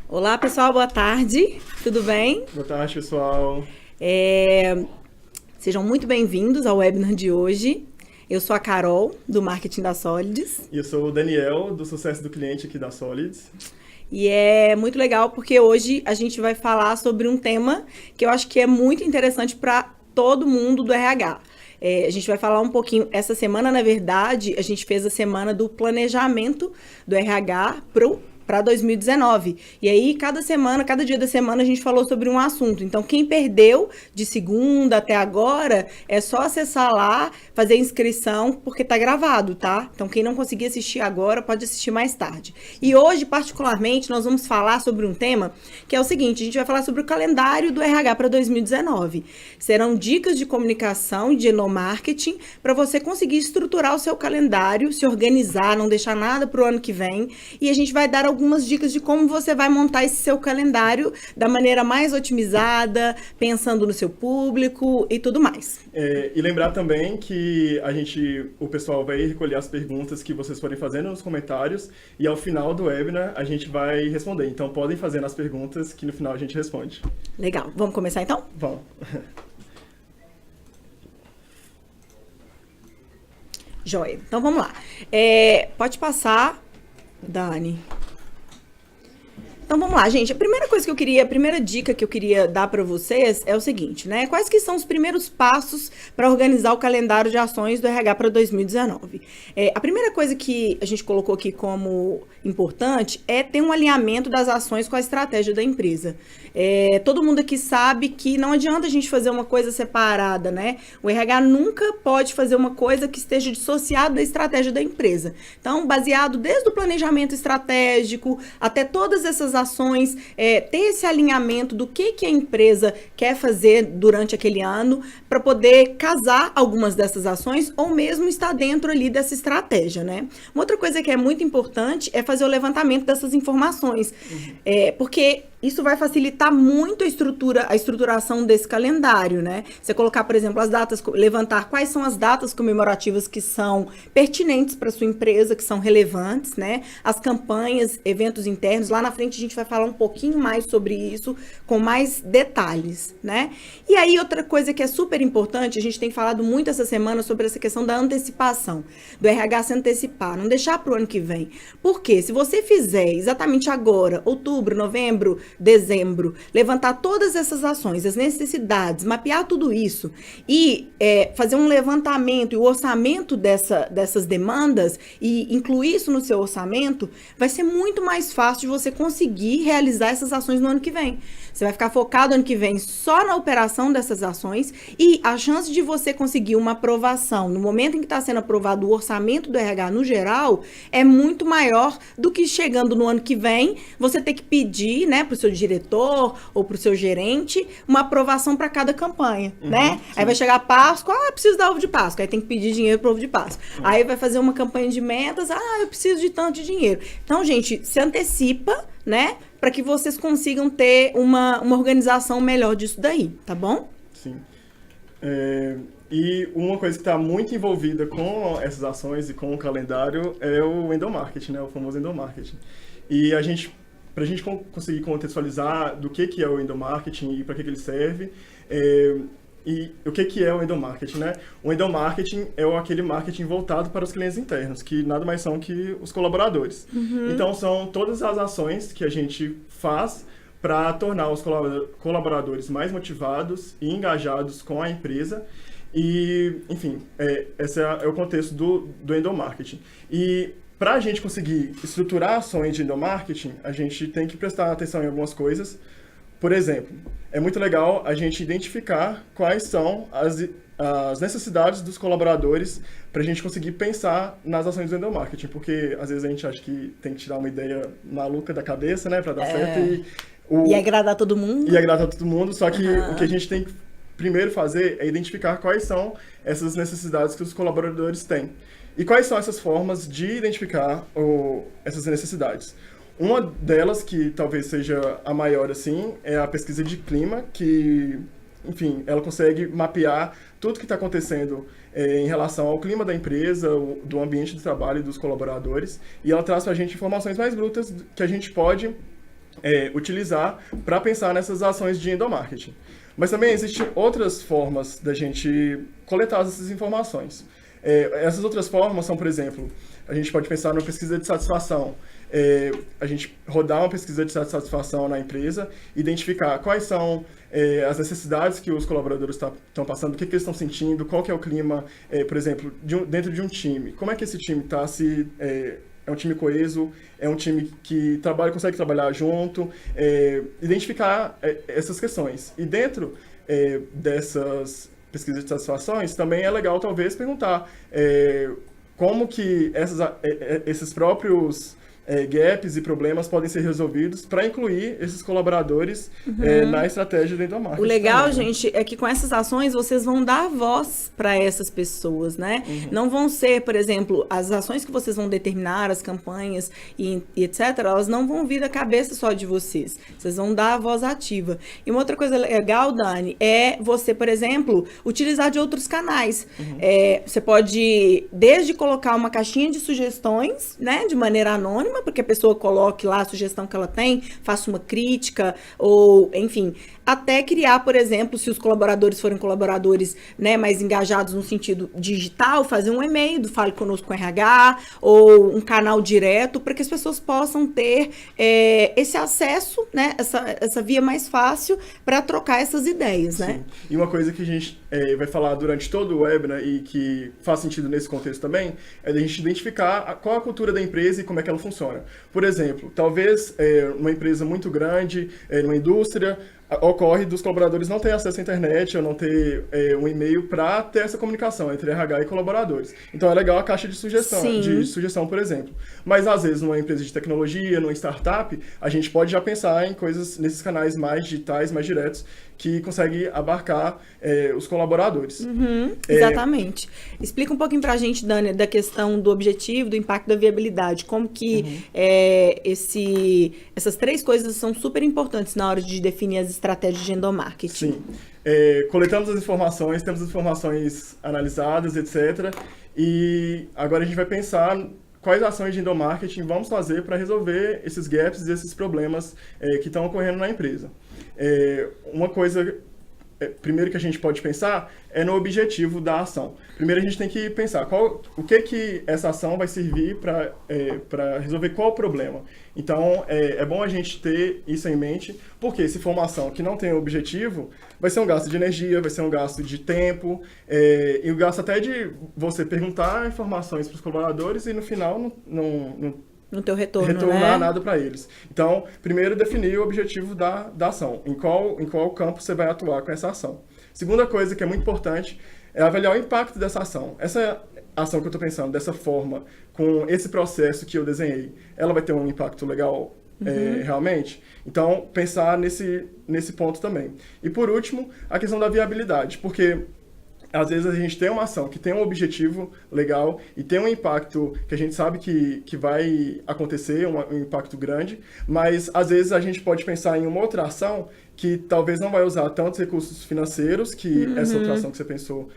Olá, pessoal, boa tarde. Tudo bem? Boa tarde, pessoal. Sejam muito bem-vindos ao webinar de hoje. Eu sou a Carol, do Marketing da Solids. E eu sou o Daniel, do Sucesso do Cliente aqui da Solids. E é muito legal porque hoje a gente vai falar sobre um tema que eu acho que é muito interessante para todo mundo do RH. A gente vai falar um pouquinho, essa semana, na verdade, a gente fez a semana do planejamento do RH para 2019. E aí, cada semana, cada dia da semana, a gente falou sobre um assunto. Então, quem perdeu de segunda até agora, é só acessar lá, fazer inscrição, porque tá gravado, tá? Então, quem não conseguir assistir agora, pode assistir mais tarde. E hoje, particularmente, nós vamos falar sobre um tema que é o seguinte: a gente vai falar sobre o calendário do RH para 2019. Serão dicas de comunicação e de enomarketing para você conseguir estruturar o seu calendário, se organizar, não deixar nada para o ano que vem. E a gente vai dar algumas dicas de como você vai montar esse seu calendário da maneira mais otimizada, pensando no seu público e tudo mais. E lembrar também que o pessoal vai recolher as perguntas que vocês forem fazendo nos comentários e ao final do webinar a gente vai responder. Então podem fazer as perguntas que no final a gente responde. Legal. Vamos começar então? Vamos. Joia. Então vamos lá. Pode passar, Dani. Então vamos lá, gente. A primeira dica que eu queria dar para vocês é o seguinte, né? Quais que são os primeiros passos para organizar o calendário de ações do RH para 2019? A primeira coisa que a gente colocou aqui como importante é ter um alinhamento das ações com a estratégia da empresa. Todo mundo aqui sabe que não adianta a gente fazer uma coisa separada, né? O RH nunca pode fazer uma coisa que esteja dissociada da estratégia da empresa. Então, baseado desde o planejamento estratégico até todas essas ações, ter esse alinhamento do que a empresa quer fazer durante aquele ano para poder casar algumas dessas ações ou mesmo estar dentro ali dessa estratégia, né? Uma outra coisa que é muito importante é fazer o levantamento dessas informações, porque isso vai facilitar muito a estruturação desse calendário, né? Você colocar, por exemplo, as datas, levantar quais são as datas comemorativas que são pertinentes para sua empresa, que são relevantes, né? As campanhas, eventos internos, lá na frente a gente vai falar um pouquinho mais sobre isso, com mais detalhes, né? E aí, outra coisa que é super importante, a gente tem falado muito essa semana sobre essa questão da antecipação, do RH se antecipar, não deixar para o ano que vem. Porque se você fizer exatamente agora, outubro, novembro, dezembro, levantar todas essas ações, as necessidades, mapear tudo isso e fazer um levantamento e o orçamento dessas demandas e incluir isso no seu orçamento, vai ser muito mais fácil de você conseguir realizar essas ações no ano que vem. Você vai ficar focado ano que vem só na operação dessas ações e a chance de você conseguir uma aprovação no momento em que está sendo aprovado o orçamento do RH no geral é muito maior do que chegando no ano que vem, você ter que pedir, né, para o seu diretor ou para o seu gerente uma aprovação para cada campanha, né? Sim. Aí vai chegar a Páscoa, preciso dar ovo de Páscoa, aí tem que pedir dinheiro para ovo de Páscoa. Aí vai fazer uma campanha de metas, eu preciso de tanto de dinheiro. Então, gente, se antecipa, né, para que vocês consigam ter uma organização melhor disso daí, tá bom? Sim. E uma coisa que está muito envolvida com essas ações e com o calendário é o endomarketing, né, o famoso endomarketing. E para a gente conseguir contextualizar do que é o endomarketing e para que ele serve, e o que é o endomarketing, né? O endomarketing é aquele marketing voltado para os clientes internos, que nada mais são que os colaboradores. Uhum. Então, são todas as ações que a gente faz para tornar os colaboradores mais motivados e engajados com a empresa. E, enfim, esse é o contexto do endomarketing. E para a gente conseguir estruturar ações de endomarketing, a gente tem que prestar atenção em algumas coisas. Por exemplo, é muito legal a gente identificar quais são as necessidades dos colaboradores para a gente conseguir pensar nas ações do endomarketing, porque às vezes a gente acha que tem que tirar uma ideia maluca da cabeça, né, para dar certo. E agradar todo mundo. E agradar todo mundo, só que o que a gente tem que primeiro fazer é identificar quais são essas necessidades que os colaboradores têm. E quais são essas formas de identificar essas necessidades? Uma delas, que talvez seja a maior, assim, é a pesquisa de clima, que, enfim, ela consegue mapear tudo que está acontecendo em relação ao clima da empresa, do ambiente de trabalho e dos colaboradores, e ela traz para a gente informações mais brutas que a gente pode utilizar para pensar nessas ações de endomarketing. Mas também existem outras formas da gente coletar essas informações. Essas outras formas são, por exemplo, a gente pode pensar numa pesquisa de satisfação. A gente rodar uma pesquisa de satisfação na empresa, identificar quais são as necessidades que os colaboradores estão passando, o que eles estão sentindo, qual que é o clima, por exemplo, dentro de um time. Como é que esse time está é um time coeso, é um time que consegue trabalhar junto, identificar essas questões. E dentro dessas pesquisas de satisfações, também é legal, talvez, perguntar como que esses próprios gaps e problemas podem ser resolvidos para incluir esses colaboradores na estratégia do endomarketing. O legal, também, né? gente, é que com essas ações vocês vão dar voz para essas pessoas, né? Não vão ser, por exemplo, as ações que vocês vão determinar, as campanhas e etc., elas não vão vir da cabeça só de vocês. Vocês vão dar a voz ativa. E uma outra coisa legal, Dani, é você, por exemplo, utilizar de outros canais. Você pode, desde colocar uma caixinha de sugestões, né, de maneira anônima, porque a pessoa coloque lá a sugestão que ela tem, faça uma crítica, ou, enfim, até criar, por exemplo, se os colaboradores forem colaboradores, né, mais engajados no sentido digital, fazer um e-mail do Fale Conosco com RH, ou um canal direto, para que as pessoas possam ter esse acesso, né, essa via mais fácil para trocar essas ideias, né? Sim. E uma coisa que a gente vai falar durante todo o webinar e que faz sentido nesse contexto também, é a gente identificar qual a cultura da empresa e como é que ela funciona. Por exemplo, talvez uma empresa muito grande, numa indústria, ocorre dos colaboradores não ter acesso à internet ou não ter um e-mail para ter essa comunicação entre RH e colaboradores. Então é legal a caixa de sugestão, por exemplo. Mas às vezes numa empresa de tecnologia, numa startup, a gente pode já pensar em coisas nesses canais mais digitais, mais diretos, que conseguem abarcar os colaboradores. Exatamente. Explica um pouquinho pra gente, Dani, da questão do objetivo, do impacto da viabilidade. Como que essas três coisas são super importantes na hora de definir as estratégias de endomarketing. Sim. Coletamos as informações, temos as informações analisadas, etc. E agora a gente vai pensar quais ações de endomarketing vamos fazer para resolver esses gaps e esses problemas que estão ocorrendo na empresa. Uma coisa, primeiro que a gente pode pensar é no objetivo da ação. Primeiro a gente tem que pensar o que essa ação vai servir para resolver qual o problema. Então é bom a gente ter isso em mente, porque se for uma ação que não tem objetivo, vai ser um gasto de energia, vai ser um gasto de tempo, e o gasto até de você perguntar informações para os colaboradores e no final no teu retorno, retornar né? nada para eles. Então, primeiro definir o objetivo da ação, em qual campo você vai atuar com essa ação. Segunda coisa que é muito importante é avaliar o impacto dessa ação. Essa ação que eu estou pensando, dessa forma, com esse processo que eu desenhei, ela vai ter um impacto legal realmente? Então, pensar nesse ponto também. E por último, a questão da viabilidade, porque às vezes a gente tem uma ação que tem um objetivo legal e tem um impacto que a gente sabe que vai acontecer, um impacto grande, mas às vezes a gente pode pensar em uma outra ação que talvez não vai usar tantos recursos financeiros, que essa outra ação que você pensou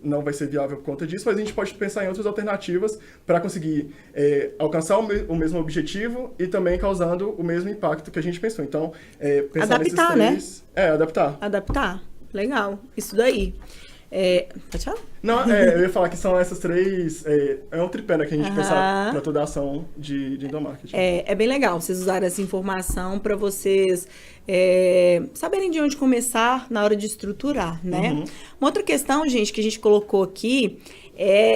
não vai ser viável por conta disso, mas a gente pode pensar em outras alternativas para conseguir alcançar o mesmo objetivo e também causando o mesmo impacto que a gente pensou. Então, pensar adaptar, nesses três... né? Adaptar. Adaptar. Legal. Isso daí. Pode falar? Não, eu ia falar que são essas três... É um tripé, né, que a gente pensar para toda a ação de endomarketing. É bem legal vocês usarem essa informação para vocês saberem de onde começar na hora de estruturar, né? Uma outra questão, gente, que a gente colocou aqui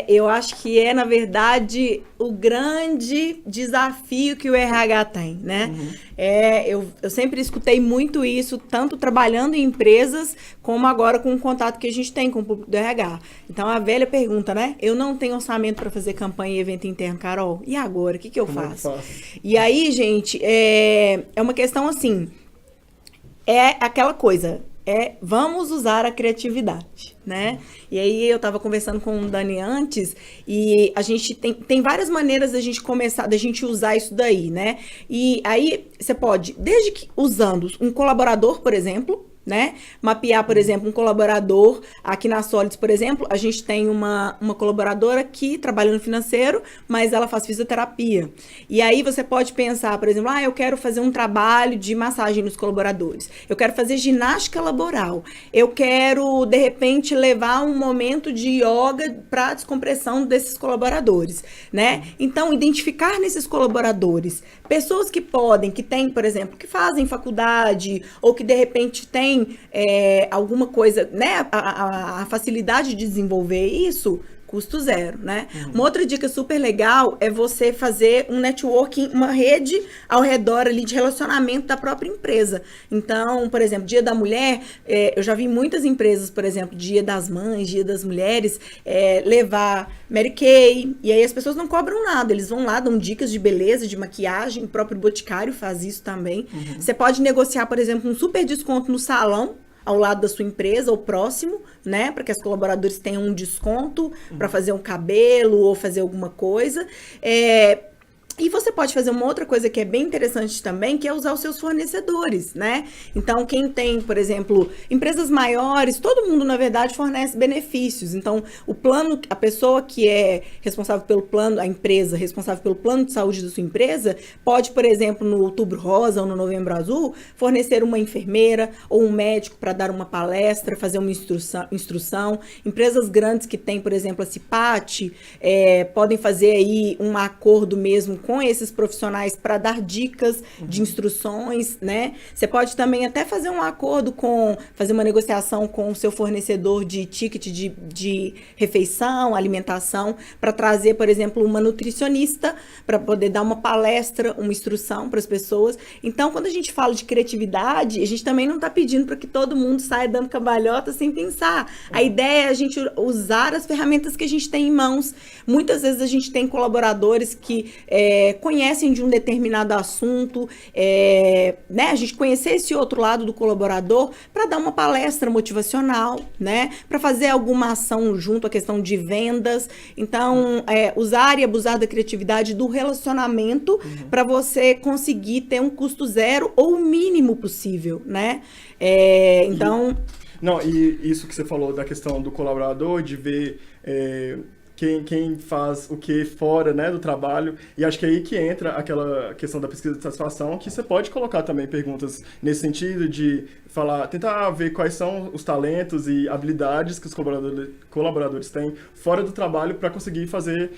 eu acho que na verdade, o grande desafio que o RH tem, né? Eu sempre escutei muito isso, tanto trabalhando em empresas, como agora com o contato que a gente tem com o público do RH. Então, a velha pergunta, né? Eu não tenho orçamento para fazer campanha e evento interno, Carol. E agora? O que eu faço? E aí, gente, é uma questão assim, aquela coisa... vamos usar a criatividade, né? E aí eu tava conversando com o Dani antes e a gente tem várias maneiras da gente começar, da gente usar isso daí, né? E aí você pode, desde que usando um colaborador, por exemplo, né? Mapear, por exemplo, um colaborador. Aqui na Solids, por exemplo, a gente tem uma colaboradora que trabalha no financeiro, mas ela faz fisioterapia. E aí você pode pensar, por exemplo, eu quero fazer um trabalho de massagem nos colaboradores. Eu quero fazer ginástica laboral. Eu quero, de repente, levar um momento de yoga para descompressão desses colaboradores, né? Então, identificar nesses colaboradores pessoas que podem, que têm, por exemplo, que fazem faculdade ou que, de repente, têm alguma coisa, né? A facilidade de desenvolver isso, custo zero, né? Uma outra dica super legal é você fazer um networking, uma rede ao redor ali de relacionamento da própria empresa. Então, por exemplo, Dia da Mulher, eu já vi muitas empresas, por exemplo, Dia das Mães, Dia das Mulheres, levar Mary Kay, e aí as pessoas não cobram nada, eles vão lá, dão dicas de beleza, de maquiagem, o próprio Boticário faz isso também. Você pode negociar, por exemplo, um super desconto no salão, ao lado da sua empresa ou próximo, né? Para que os colaboradores tenham um desconto para fazer um cabelo ou fazer alguma coisa. E você pode fazer uma outra coisa que é bem interessante também, que é usar os seus fornecedores, né? Então, quem tem, por exemplo, empresas maiores, todo mundo, na verdade, fornece benefícios. Então, o plano, a pessoa que é responsável pelo plano, a empresa responsável pelo plano de saúde da sua empresa, pode, por exemplo, no Outubro Rosa ou no Novembro Azul, fornecer uma enfermeira ou um médico para dar uma palestra, fazer uma instrução. Empresas grandes que têm, por exemplo, a CIPAT, podem fazer aí um acordo mesmo com esses profissionais para dar dicas de instruções, né? Você pode também até fazer um acordo fazer uma negociação com o seu fornecedor de ticket de refeição, alimentação, para trazer, por exemplo, uma nutricionista para poder dar uma palestra, uma instrução para as pessoas. Então, quando a gente fala de criatividade, a gente também não está pedindo para que todo mundo saia dando cambalhota sem pensar. A ideia é a gente usar as ferramentas que a gente tem em mãos. Muitas vezes a gente tem colaboradores que conhecem de um determinado assunto, né? A gente conhecer esse outro lado do colaborador para dar uma palestra motivacional, né? Para fazer alguma ação junto à questão de vendas. Então, usar e abusar da criatividade do relacionamento para você conseguir ter um custo zero ou o mínimo possível, né? Então... Não, e isso que você falou da questão do colaborador, de ver... Quem faz o que fora, né, do trabalho, e acho que é aí que entra aquela questão da pesquisa de satisfação, que você pode colocar também perguntas nesse sentido de tentar ver quais são os talentos e habilidades que os colaboradores têm fora do trabalho para conseguir fazer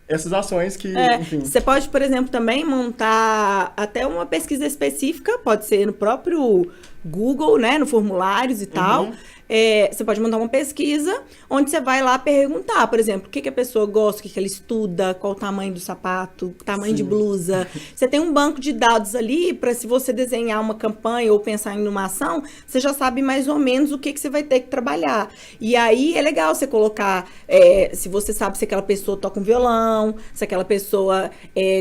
essas ações que, enfim... Você pode, por exemplo, também montar até uma pesquisa específica, pode ser no próprio Google, né, no formulários e tal. Você pode montar uma pesquisa onde você vai lá perguntar, por exemplo, o que a pessoa gosta, o que ela estuda, qual o tamanho do sapato, tamanho de blusa. Você tem um banco de dados ali para, se você desenhar uma campanha ou pensar em uma ação, você já sabe mais ou menos o que você vai ter que trabalhar. E aí é legal você colocar, se você sabe se aquela pessoa toca um violão, se aquela pessoa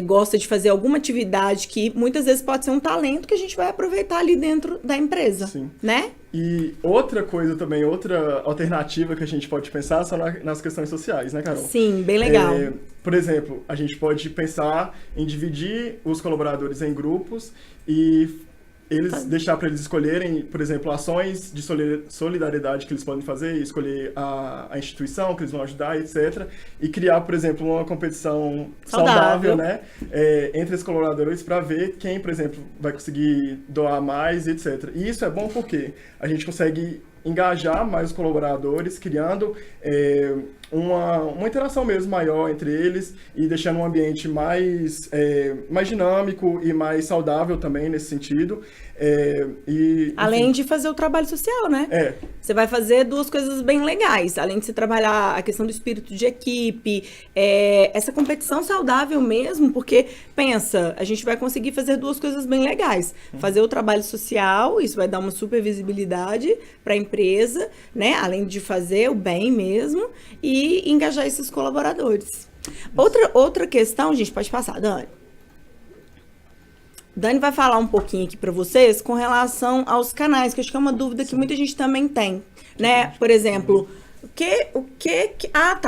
gosta de fazer alguma atividade que muitas vezes pode ser um talento que a gente vai aproveitar ali dentro da empresa, né? E outra coisa também, outra alternativa que a gente pode pensar são nas questões sociais, né, Carol? Sim, bem legal. Por exemplo, a gente pode pensar em dividir os colaboradores em grupos e deixar para eles escolherem, por exemplo, ações de solidariedade que eles podem fazer, escolher a instituição que eles vão ajudar, etc. E criar, por exemplo, uma competição saudável, né, entre os colaboradores para ver quem, por exemplo, vai conseguir doar mais, etc. E isso é bom porque a gente consegue engajar mais os colaboradores, criando uma interação mesmo maior entre eles e deixando um ambiente mais dinâmico e mais saudável também nesse sentido. Além de fazer o trabalho social, né? Você vai fazer duas coisas bem legais. Além de você trabalhar a questão do espírito de equipe, essa competição saudável mesmo, porque, pensa, a gente vai conseguir fazer duas coisas bem legais. Fazer o trabalho social, isso vai dar uma super visibilidade para a empresa, né? Além de fazer o bem mesmo, e engajar esses colaboradores. Outra questão, gente, pode passar, Dani. Dani vai falar um pouquinho aqui para vocês com relação aos canais, que acho que é uma dúvida que muita gente também tem, né? Por exemplo,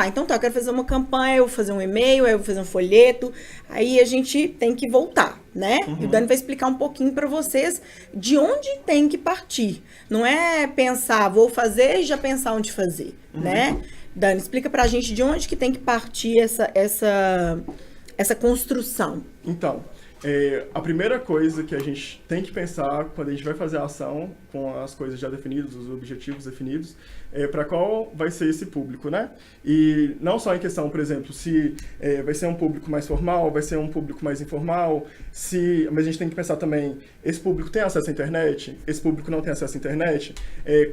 então eu quero fazer uma campanha, eu vou fazer um e-mail, eu vou fazer um folheto, aí a gente tem que voltar, né? E o Dani vai explicar um pouquinho para vocês de onde tem que partir. Não é pensar, vou fazer e já pensar onde fazer, né? Dani, explica pra gente de onde que tem que partir essa construção. Então, a primeira coisa que a gente tem que pensar quando a gente vai fazer a ação, com as coisas já definidas, os objetivos definidos, é para qual vai ser esse público, né? E não só em questão, por exemplo, se vai ser um público mais formal, vai ser um público mais informal, mas a gente tem que pensar também, esse público tem acesso à internet? Esse público não tem acesso à internet?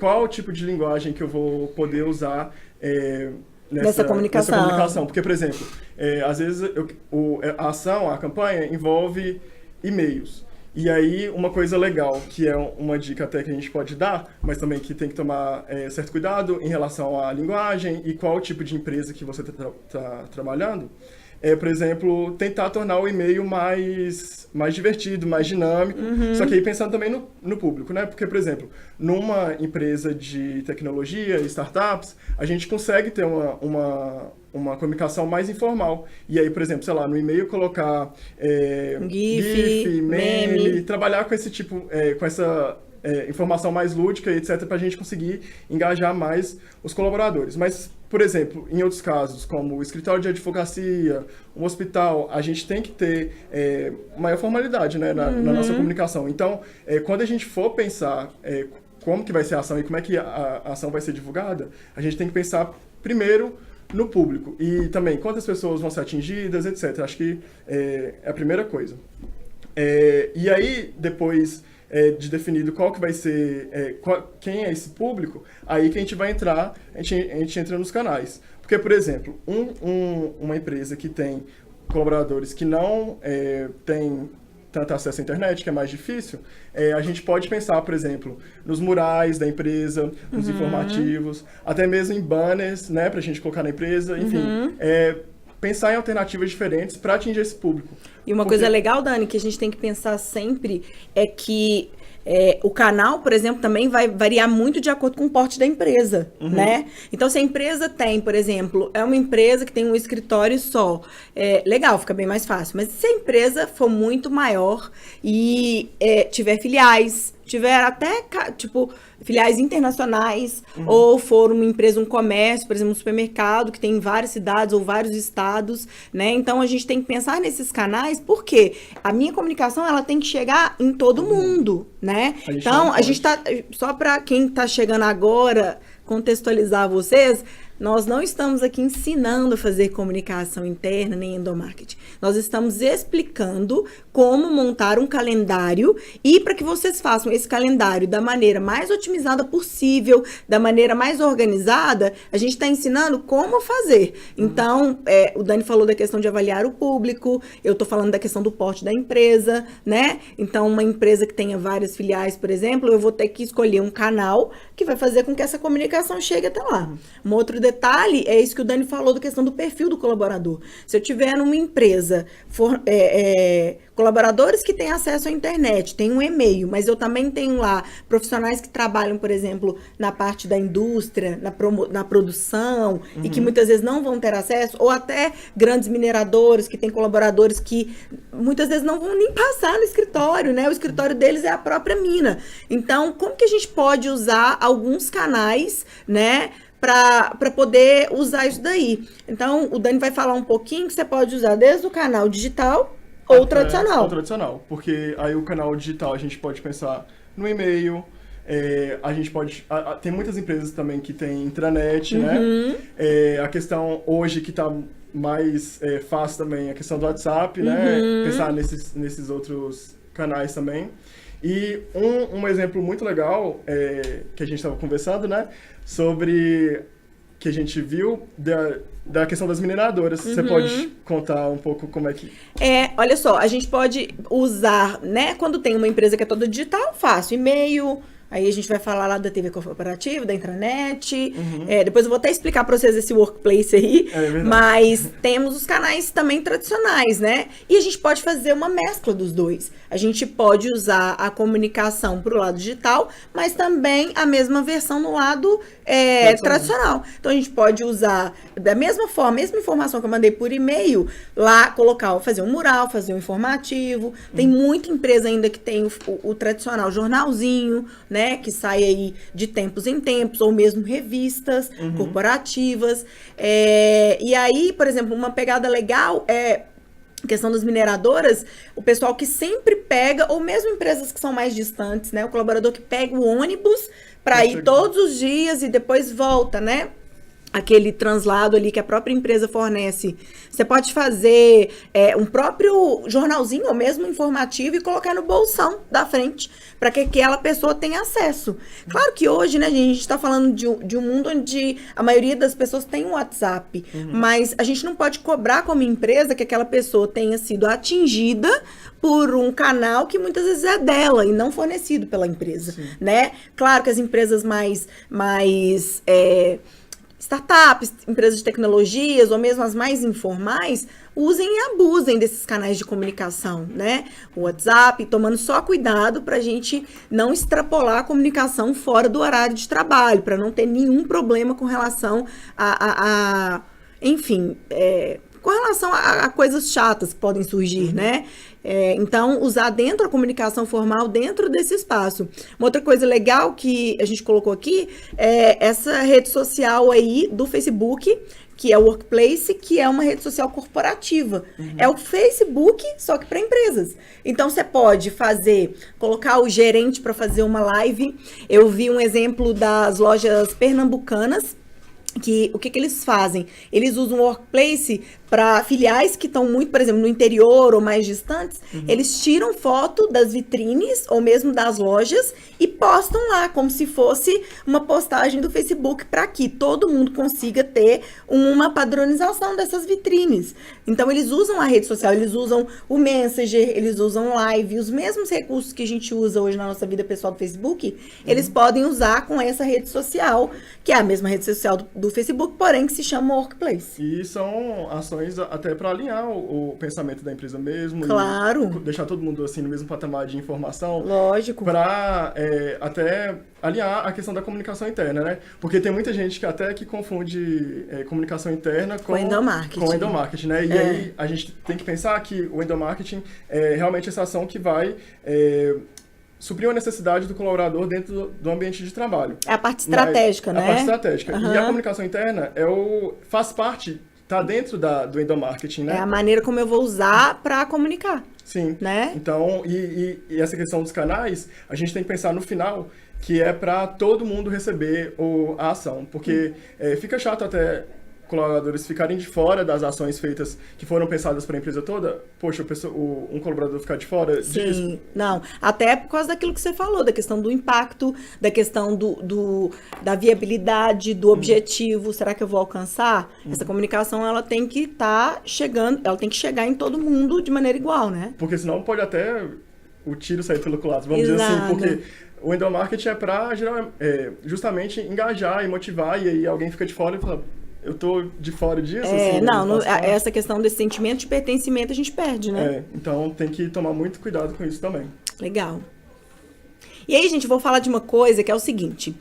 Qual o tipo de linguagem que eu vou poder usar nessa comunicação? Porque, por exemplo, às vezes a ação, a campanha envolve e-mails. E aí, uma coisa legal, que é uma dica até que a gente pode dar, mas também que tem que tomar certo cuidado em relação à linguagem e qual tipo de empresa que você está trabalhando, por exemplo, tentar tornar o e-mail mais divertido, mais dinâmico, só que aí pensando também no público, né? Porque, por exemplo, numa empresa de tecnologia e startups, a gente consegue ter uma comunicação mais informal. E aí, por exemplo, sei lá, no e-mail colocar GIF, meme, trabalhar com esse tipo, com essa informação mais lúdica, etc., para a gente conseguir engajar mais os colaboradores. Mas, por exemplo, em outros casos, como o escritório de advocacia, um hospital, a gente tem que ter maior formalidade, né, na nossa comunicação. Então, quando a gente for pensar como que vai ser a ação e como é que a ação vai ser divulgada, a gente tem que pensar primeiro no público e também quantas pessoas vão ser atingidas, etc. Acho que é a primeira coisa. E aí, depois de definido qual que vai ser, quem é esse público, aí que a gente vai entrar, a gente entra nos canais. Porque, por exemplo, uma empresa que tem colaboradores que não tem tanto acesso à internet, que é mais difícil, a gente pode pensar, por exemplo, nos murais da empresa, nos informativos, até mesmo em banners, né, pra gente colocar na empresa, enfim, pensar em alternativas diferentes para atingir esse público. E uma coisa legal, Dani, que a gente tem que pensar sempre é que o canal, por exemplo, também vai variar muito de acordo com o porte da empresa, né? Então, se a empresa tem, por exemplo, é uma empresa que tem um escritório só, legal, fica bem mais fácil. Mas se a empresa for muito maior e tiver filiais, tiver até, tipo, filiais internacionais, ou for uma empresa, um comércio, por exemplo, um supermercado, que tem em várias cidades ou vários estados, né? Então, a gente tem que pensar nesses canais, porque a minha comunicação, ela tem que chegar em todo mundo, né? Então, a gente tá, só para quem tá chegando agora, contextualizar vocês, nós não estamos aqui ensinando a fazer comunicação interna nem endomarketing. Nós estamos explicando como montar um calendário e para que vocês façam esse calendário da maneira mais otimizada possível, da maneira mais organizada, a gente está ensinando como fazer. Então, o Dani falou da questão de avaliar o público, eu estou falando da questão do porte da empresa, né? Então, uma empresa que tenha várias filiais, por exemplo, eu vou ter que escolher um canal que vai fazer com que essa comunicação chegue até lá. Um outro detalhe é isso que o Dani falou da questão do perfil do colaborador. Se eu tiver numa empresa, colaboradores que têm acesso à internet, tem um e-mail, mas eu também tenho lá profissionais que trabalham, por exemplo, na parte da indústria, na produção, e que muitas vezes não vão ter acesso, ou até grandes mineradores que têm colaboradores que muitas vezes não vão nem passar no escritório, né? O escritório deles é a própria mina. Então, como que a gente pode usar alguns canais, né, para poder usar isso daí? Então, o Dani vai falar um pouquinho que você pode usar desde o canal digital ou tradicional. Ou tradicional, porque aí o canal digital a gente pode pensar no e-mail, a gente pode... tem muitas empresas também que tem intranet, né? A questão hoje que está mais fácil também, a questão do WhatsApp, né? Pensar nesses outros canais também. E um exemplo muito legal que a gente estava conversando, né? Sobre que a gente viu da questão das mineradoras. Você pode contar um pouco como é que... olha só, a gente pode usar, né? Quando tem uma empresa que é toda digital, fácil, e-mail... Aí a gente vai falar lá da TV corporativa, da intranet. Depois eu vou até explicar para vocês esse workplace aí. Mas temos os canais também tradicionais, né? E a gente pode fazer uma mescla dos dois. A gente pode usar a comunicação para o lado digital, mas também a mesma versão no lado tradicional. Então a gente pode usar da mesma forma, mesma informação que eu mandei por e-mail, lá fazer um mural, fazer um informativo. Tem muita empresa ainda que tem o tradicional jornalzinho, né? Que sai aí de tempos em tempos, ou mesmo revistas corporativas. E aí, por exemplo, uma pegada legal questão das mineradoras, o pessoal que sempre pega, ou mesmo empresas que são mais distantes, né? O colaborador que pega o ônibus para ir todos os dias e depois volta, né? Aquele translado ali que a própria empresa fornece. Você pode fazer um próprio jornalzinho ou mesmo informativo e colocar no bolsão da frente para que aquela pessoa tenha acesso. Claro que hoje, né, gente, a gente está falando de um mundo onde a maioria das pessoas tem um WhatsApp, mas a gente não pode cobrar como empresa que aquela pessoa tenha sido atingida por um canal que muitas vezes é dela e não fornecido pela empresa, né? Claro que as empresas mais startups, empresas de tecnologias ou mesmo as mais informais, usem e abusem desses canais de comunicação, né? O WhatsApp, tomando só cuidado para a gente não extrapolar a comunicação fora do horário de trabalho, para não ter nenhum problema com relação enfim, com relação a coisas chatas que podem surgir, né? Então, usar dentro da comunicação formal, dentro desse espaço. Uma outra coisa legal que a gente colocou aqui é essa rede social aí do Facebook, que é o Workplace, que é uma rede social corporativa. É o Facebook, só que para empresas. Então, você pode colocar o gerente para fazer uma live. Eu vi um exemplo das lojas pernambucanas, que o que eles fazem? Eles usam o Workplace para filiais que estão muito, por exemplo, no interior ou mais distantes, eles tiram foto das vitrines ou mesmo das lojas e postam lá, como se fosse uma postagem do Facebook para que todo mundo consiga ter uma padronização dessas vitrines. Então, eles usam a rede social, eles usam o Messenger, eles usam Live, os mesmos recursos que a gente usa hoje na nossa vida pessoal do Facebook, eles podem usar com essa rede social, que é a mesma rede social do Facebook, porém que se chama Workplace. E são ações até para alinhar o pensamento da empresa mesmo. Claro. E deixar todo mundo assim no mesmo patamar de informação. Lógico. Para até alinhar a questão da comunicação interna, né? Porque tem muita gente que confunde comunicação interna com endomarketing, né? E aí a gente tem que pensar que o endomarketing é realmente essa ação que vai suprir uma necessidade do colaborador dentro do ambiente de trabalho. É a parte estratégica, né? A parte estratégica. E a comunicação interna faz parte, está dentro do endomarketing, né? É a maneira como eu vou usar para comunicar. Sim. Né? Então, e essa questão dos canais, a gente tem que pensar no final, que é para todo mundo receber a ação. Porque fica chato até colaboradores ficarem de fora das ações feitas que foram pensadas para a empresa toda. Poxa, um colaborador ficar de fora disso. Sim, não. Até por causa daquilo que você falou, da questão do impacto, da questão da viabilidade, do objetivo. Será que eu vou alcançar? Essa comunicação, ela tem que estar chegando, ela tem que chegar em todo mundo de maneira igual, né? Porque senão pode até o tiro sair pelo culatra, vamos dizer assim, porque o endomarketing é para justamente engajar e motivar, e aí alguém fica de fora e fala, eu tô de fora disso? Essa questão desse sentimento de pertencimento a gente perde, né? Então tem que tomar muito cuidado com isso também. Legal. E aí, gente, vou falar de uma coisa que é o seguinte.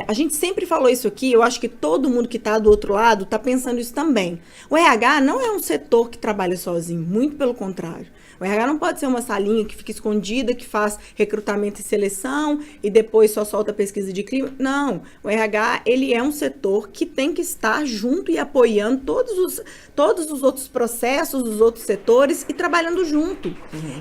A gente sempre falou isso aqui, eu acho que todo mundo que está do outro lado está pensando isso também. O RH não é um setor que trabalha sozinho, muito pelo contrário. O RH não pode ser uma salinha que fica escondida, que faz recrutamento e seleção e depois só solta pesquisa de clima. Não, o RH, ele é um setor que tem que estar junto e apoiando todos os outros processos, os outros setores e trabalhando junto.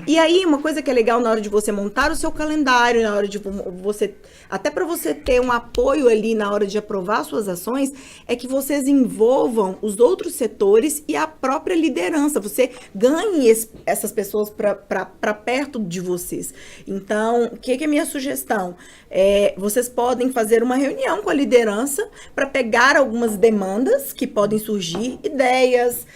E aí, uma coisa que é legal na hora de você montar o seu calendário, na hora de você, até para você ter um apoio ali na hora de aprovar suas ações, é que vocês envolvam os outros setores e a própria liderança. Você ganhe essas pessoas para perto de vocês. Então, o que é a minha sugestão? Vocês podem fazer uma reunião com a liderança para pegar algumas demandas que podem surgir, ideias,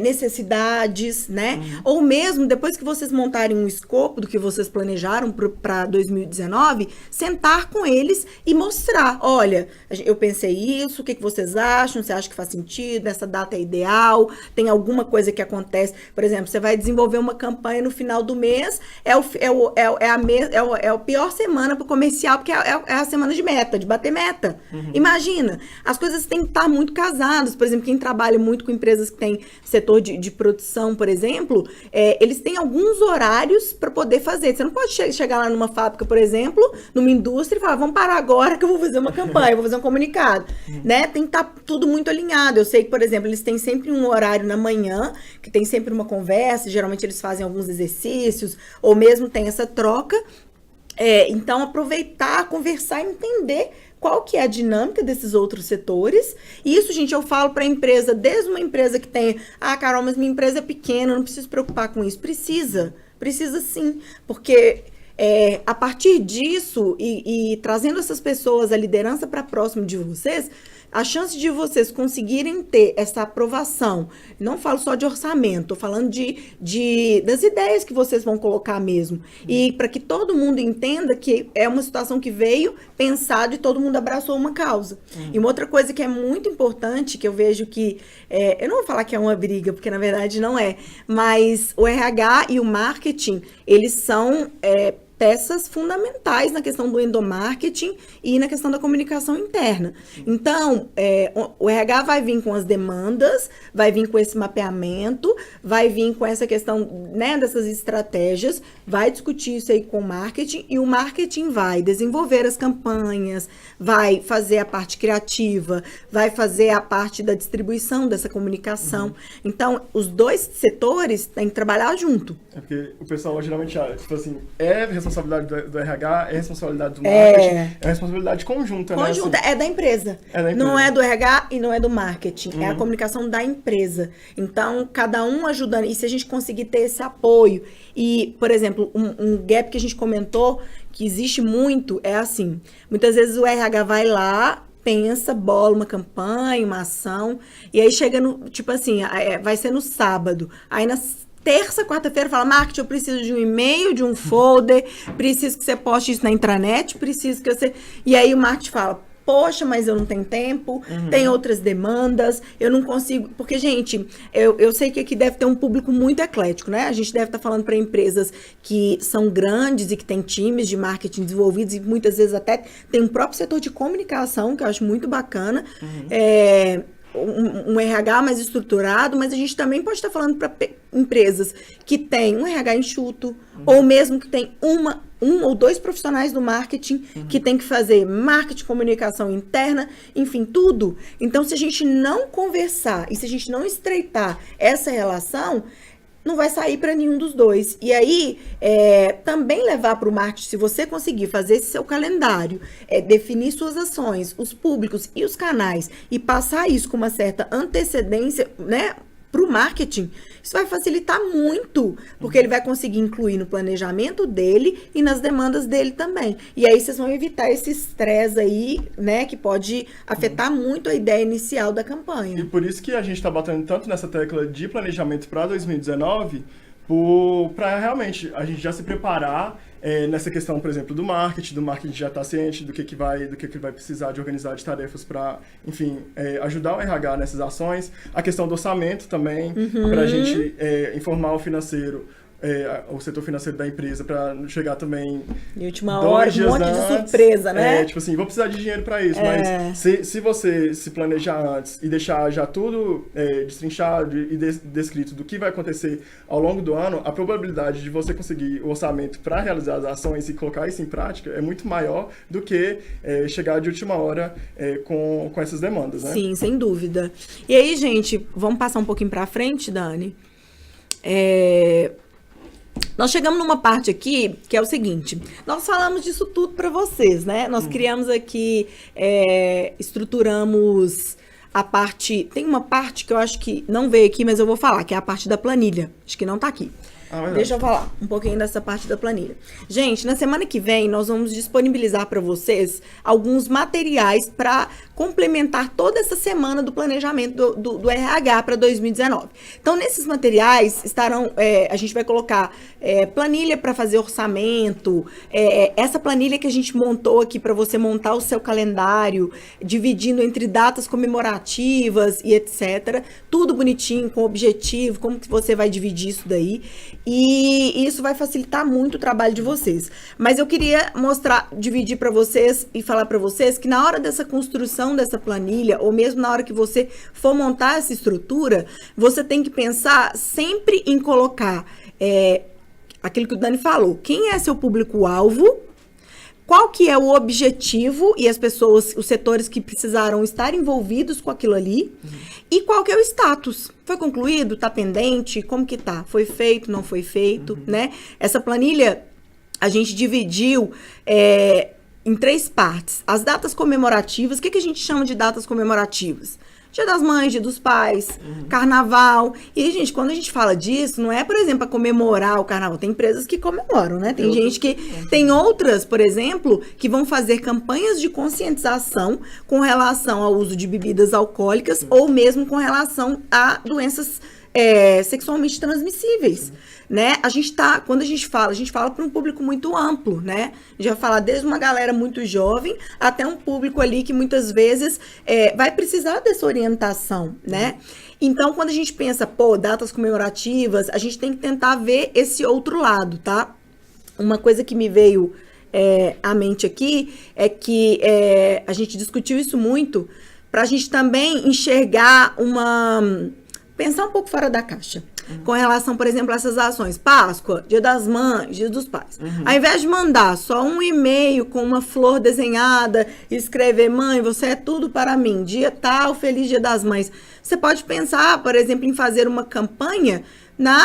necessidades, né? Ou mesmo, depois que vocês montarem um escopo do que vocês planejaram para 2019, sentar com eles e mostrar, olha, eu pensei isso, o que vocês acham? Você acha que faz sentido? Essa data é ideal? Tem alguma coisa que acontece? Por exemplo, você vai desenvolver uma campanha no final do mês, é a pior semana para o comercial, porque é a semana de meta, de bater meta. Imagina, as coisas têm que estar muito casadas. Por exemplo, quem trabalha muito com empresas que têm setor de produção, por exemplo, eles têm alguns horários para poder fazer. Você não pode chegar lá numa fábrica, por exemplo, numa indústria e falar, vamos parar agora que eu vou fazer uma campanha, vou fazer um comunicado. Né? Tem que estar tudo muito alinhado. Eu sei que, por exemplo, eles têm sempre um horário na manhã, que tem sempre uma conversa, geralmente eles fazem alguns exercícios, ou mesmo tem essa troca. Então, aproveitar, conversar e entender qual que é a dinâmica desses outros setores. E isso, gente, eu falo para a empresa, desde uma empresa que tem, Carol, mas minha empresa é pequena, eu não preciso preocupar com isso. Precisa sim, porque a partir disso e trazendo essas pessoas, a liderança para próximo de vocês, a chance de vocês conseguirem ter essa aprovação, não falo só de orçamento, tô falando das ideias que vocês vão colocar mesmo. E para que todo mundo entenda que é uma situação que veio pensado e todo mundo abraçou uma causa. E uma outra coisa que é muito importante, que eu vejo que, eu não vou falar que é uma briga, porque na verdade não é, mas o RH e o marketing, eles são peças fundamentais na questão do endomarketing e na questão da comunicação interna. Então, o RH vai vir com as demandas, vai vir com esse mapeamento, vai vir com essa questão, né, dessas estratégias, vai discutir isso aí com o marketing, e o marketing vai desenvolver as campanhas, vai fazer a parte criativa, vai fazer a parte da distribuição dessa comunicação. Então, os dois setores têm que trabalhar junto. É porque o pessoal geralmente acha, tipo assim, responsabilidade do RH, é responsabilidade do marketing, é responsabilidade conjunta, né? Conjunta, assim, é da empresa. Não é do RH e não é do marketing, é a comunicação da empresa. Então, cada um ajudando, e se a gente conseguir ter esse apoio, e, por exemplo, um gap que a gente comentou, que existe muito, é assim, muitas vezes o RH vai lá, pensa, bola uma campanha, uma ação, e aí chega no, tipo assim, vai ser no sábado, aí na terça, quarta-feira, fala, marketing, eu preciso de um e-mail, de um folder, preciso que você poste isso na intranet, preciso que você... E aí o marketing fala, poxa, mas eu não tenho tempo, tem outras demandas, eu não consigo... Porque, gente, eu sei que aqui deve ter um público muito eclético, né? A gente deve estar falando para empresas que são grandes e que têm times de marketing desenvolvidos e muitas vezes até tem um próprio setor de comunicação, que eu acho muito bacana, um RH mais estruturado, mas a gente também pode estar falando para empresas que têm um RH enxuto, ou mesmo que tem um ou dois profissionais do marketing que tem que fazer marketing, comunicação interna, enfim, tudo. Então, se a gente não conversar e se a gente não estreitar essa relação, não vai sair para nenhum dos dois. E aí, também levar para o marketing, se você conseguir fazer esse seu calendário, definir suas ações, os públicos e os canais, e passar isso com uma certa antecedência, né, para o marketing, isso vai facilitar muito, porque ele vai conseguir incluir no planejamento dele e nas demandas dele também. E aí vocês vão evitar esse estresse aí, né, que pode afetar muito a ideia inicial da campanha. E por isso que a gente está batendo tanto nessa tecla de planejamento para 2019, para realmente a gente já se preparar nessa questão, por exemplo, do marketing já está ciente do que vai precisar de organizar de tarefas para, enfim, ajudar o RH nessas ações. A questão do orçamento também, para a gente informar o financeiro, o setor financeiro da empresa, para chegar também de última hora, um monte de surpresa, né? Tipo assim, vou precisar de dinheiro para isso, mas se você se planejar antes e deixar já tudo destrinchado e descrito do que vai acontecer ao longo do ano, a probabilidade de você conseguir o orçamento para realizar as ações e colocar isso em prática é muito maior do que chegar de última hora com essas demandas, né? Sim, sem dúvida. E aí, gente, vamos passar um pouquinho para frente, Dani? Nós chegamos numa parte aqui que é o seguinte, nós falamos disso tudo para vocês, né? Nós criamos aqui, estruturamos a parte... Tem uma parte que eu acho que não veio aqui, mas eu vou falar, que é a parte da planilha. Acho que não tá aqui. Deixa eu falar um pouquinho dessa parte da planilha. Gente, na semana que vem, nós vamos disponibilizar para vocês alguns materiais para complementar toda essa semana do planejamento do RH para 2019. Então, nesses materiais estarão, a gente vai colocar planilha para fazer orçamento, essa planilha que a gente montou aqui para você montar o seu calendário, dividindo entre datas comemorativas e etc. Tudo bonitinho, com objetivo, como que você vai dividir isso daí. E isso vai facilitar muito o trabalho de vocês. Mas eu queria dividir para vocês e falar para vocês que na hora dessa construção dessa planilha, ou mesmo na hora que você for montar essa estrutura, você tem que pensar sempre em colocar aquilo que o Dani falou. Quem é seu público-alvo? Qual que é o objetivo e as pessoas, os setores que precisaram estar envolvidos com aquilo ali? E qual que é o status? Foi concluído? Tá pendente? Como que tá? Foi feito? Não foi feito? Né? Essa planilha a gente dividiu em 3 partes. As datas comemorativas. O que a gente chama de datas comemorativas? Dia das Mães, Dia dos Pais, Carnaval. E, gente, quando a gente fala disso, não é, por exemplo, para comemorar o Carnaval. Tem empresas que comemoram, né? Tem gente que... Tem outras, por exemplo, que vão fazer campanhas de conscientização com relação ao uso de bebidas alcoólicas ou mesmo com relação a doenças sexualmente transmissíveis. Né? Quando a gente fala para um público muito amplo, né? A gente vai falar desde uma galera muito jovem até um público ali que muitas vezes vai precisar dessa orientação, né? Então, quando a gente pensa, datas comemorativas, a gente tem que tentar ver esse outro lado, tá? Uma coisa que me veio à mente aqui é que a gente discutiu isso muito para a gente também enxergar pensar um pouco fora da caixa. Com relação, por exemplo, a essas ações. Páscoa, Dia das Mães, Dia dos Pais. Ao invés de mandar só um e-mail com uma flor desenhada e escrever, mãe, você é tudo para mim, dia tal, feliz Dia das Mães. Você pode pensar, por exemplo, em fazer uma campanha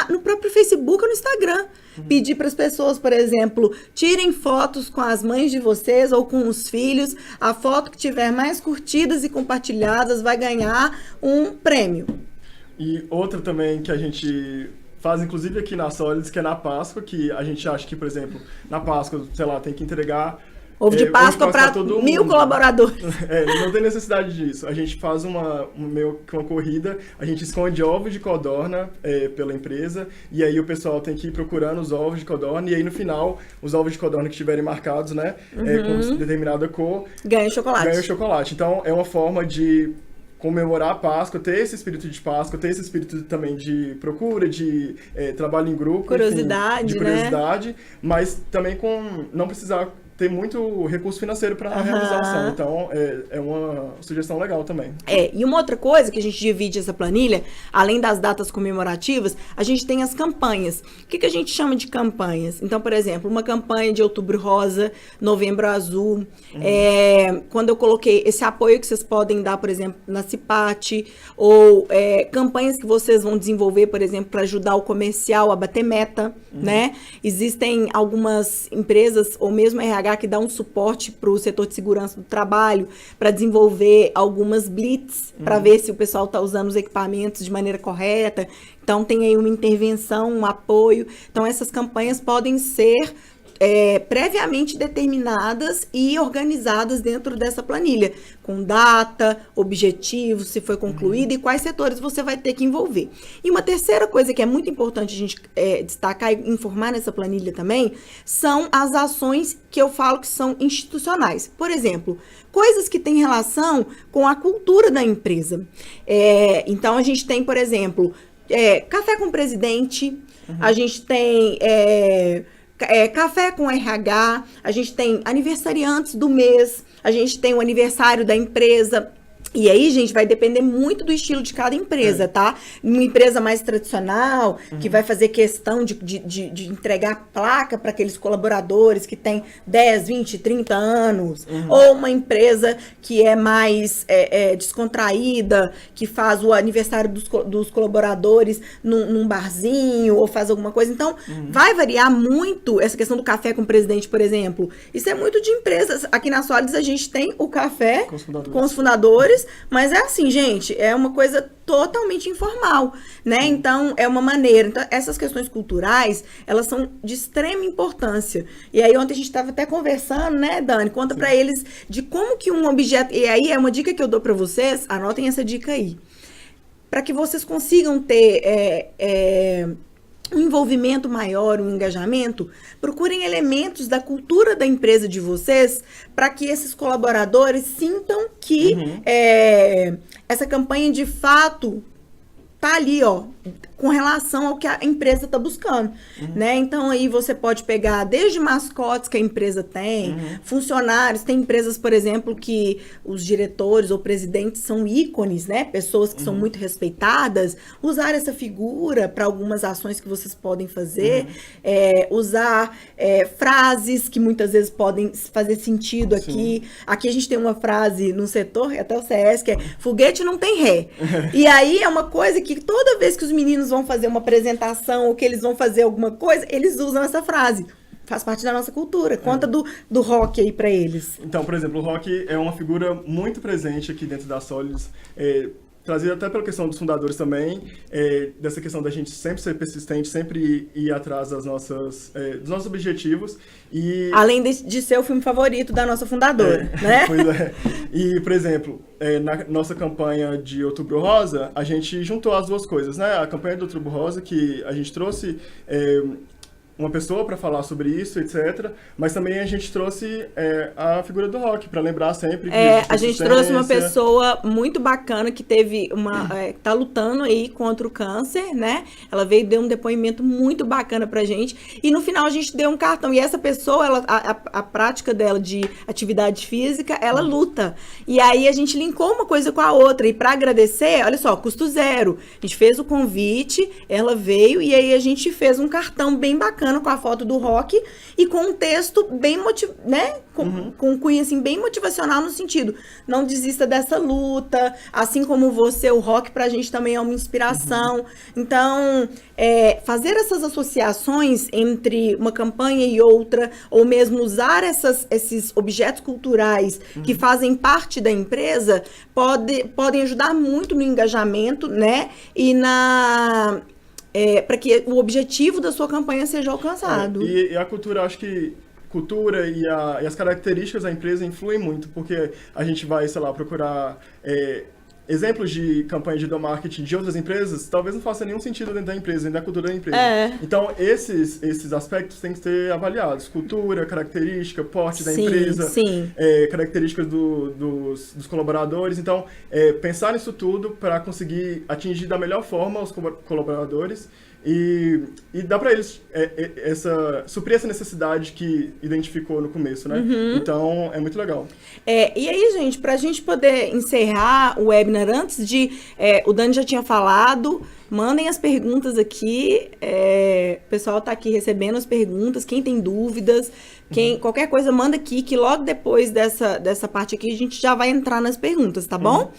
no próprio Facebook ou no Instagram. Pedir para as pessoas, por exemplo, tirem fotos com as mães de vocês ou com os filhos. A foto que tiver mais curtidas e compartilhadas vai ganhar um prêmio. E outra também que a gente faz, inclusive aqui na Solids, que é na Páscoa, que a gente acha que, por exemplo, na Páscoa, sei lá, tem que entregar ovo de Páscoa para 1.000 colaboradores. Não tem necessidade disso. A gente faz uma corrida, a gente esconde ovos de codorna pela empresa, e aí o pessoal tem que ir procurando os ovos de codorna, e aí no final, os ovos de codorna que estiverem marcados, né, com determinada cor, ganha chocolate. Então, é uma forma de comemorar a Páscoa, ter esse espírito de Páscoa, ter esse espírito também de procura, de trabalho em grupo, curiosidade, enfim, de curiosidade, mas também com não precisar ter muito recurso financeiro para a realização. Então, é uma sugestão legal também. E uma outra coisa que a gente divide essa planilha, além das datas comemorativas, a gente tem as campanhas. O que a gente chama de campanhas? Então, por exemplo, uma campanha de Outubro Rosa, Novembro Azul. Quando eu coloquei esse apoio que vocês podem dar, por exemplo, na CIPAT, ou campanhas que vocês vão desenvolver, por exemplo, para ajudar o comercial a bater meta, né? Existem algumas empresas, ou mesmo RH, que dá um suporte para o setor de segurança do trabalho, para desenvolver algumas blitz, para ver se o pessoal está usando os equipamentos de maneira correta. Então, tem aí uma intervenção, um apoio. Então, essas campanhas podem ser previamente determinadas e organizadas dentro dessa planilha, com data, objetivo, se foi concluído e quais setores você vai ter que envolver. E uma terceira coisa que é muito importante a gente destacar e informar nessa planilha também, são as ações que eu falo que são institucionais. Por exemplo, coisas que têm relação com a cultura da empresa. Então, a gente tem, por exemplo, café com o presidente, a gente tem... café com RH, a gente tem aniversariantes do mês, a gente tem o aniversário da empresa. E aí, gente, vai depender muito do estilo de cada empresa, tá? Uma empresa mais tradicional, que vai fazer questão de entregar placa para aqueles colaboradores que têm 10, 20, 30 anos. Ou uma empresa que é mais descontraída, que faz o aniversário dos colaboradores num barzinho, ou faz alguma coisa. Então, vai variar muito essa questão do café com o presidente, por exemplo. Isso é muito de empresas. Aqui na Solids, a gente tem o café com os fundadores. vocês, mas é assim, gente, é uma coisa totalmente informal, né? Então, é uma maneira. Então, essas questões culturais, elas são de extrema importância. E aí, ontem a gente estava até conversando, né, Dani? Conta para eles de como que um objeto... E aí, é uma dica que eu dou para vocês, anotem essa dica aí. Para que vocês consigam ter um envolvimento maior, um engajamento, procurem elementos da cultura da empresa de vocês para que esses colaboradores sintam que essa campanha de fato tá ali, ó, com relação ao que a empresa está buscando, né? Então, aí você pode pegar desde mascotes que a empresa tem, funcionários, tem empresas, por exemplo, que os diretores ou presidentes são ícones, né? Pessoas que são muito respeitadas, usar essa figura para algumas ações que vocês podem fazer, usar frases que muitas vezes podem fazer sentido aqui. Sim. Aqui a gente tem uma frase no setor, até o CS, que é foguete não tem ré. E aí é uma coisa que toda vez que os meninos vão fazer uma apresentação ou que eles vão fazer alguma coisa, eles usam essa frase. Faz parte da nossa cultura. Conta do rock aí pra eles. Então, por exemplo, o rock é uma figura muito presente aqui dentro da Solids, trazida até pela questão dos fundadores também, dessa questão da gente sempre ser persistente, sempre ir atrás dos nossos objetivos. E... Além de ser o filme favorito da nossa fundadora, né? Pois é. E, por exemplo, na nossa campanha de Outubro Rosa, a gente juntou as duas coisas, né? A campanha do Outubro Rosa, que a gente trouxe... uma pessoa para falar sobre isso, etc. Mas também a gente trouxe a figura do rock, para lembrar sempre que a gente trouxe uma pessoa muito bacana que teve tá lutando aí contra o câncer, né? Ela veio e deu um depoimento muito bacana pra gente. E no final a gente deu um cartão. E essa pessoa, a prática dela de atividade física, ela luta. E aí a gente linkou uma coisa com a outra. E para agradecer, olha só, custo zero. A gente fez o convite, ela veio e aí a gente fez um cartão bem bacana com a foto do rock e com um texto bem né? Com um cunho assim, bem motivacional no sentido, não desista dessa luta, assim como você, o rock pra gente também é uma inspiração. Então, fazer essas associações entre uma campanha e outra, ou mesmo usar esses objetos culturais que fazem parte da empresa, podem ajudar muito no engajamento, né? E para que o objetivo da sua campanha seja alcançado. E a cultura, acho que cultura e as características da empresa influem muito, porque a gente vai, sei lá, procurar exemplos de campanha de marketing de outras empresas, talvez não faça nenhum sentido dentro da empresa, dentro da cultura da empresa. Então, esses aspectos têm que ser avaliados. Cultura, característica, porte da empresa, características dos colaboradores. Então, pensar nisso tudo para conseguir atingir da melhor forma os colaboradores e dar para eles suprir essa necessidade que identificou no começo, né? Então, é muito legal. E aí, gente, para a gente poder encerrar o webinar, antes de... o Dani já tinha falado, mandem as perguntas aqui, o pessoal está aqui recebendo as perguntas, quem tem dúvidas, qualquer coisa, manda aqui, que logo depois dessa parte aqui, a gente já vai entrar nas perguntas, tá bom?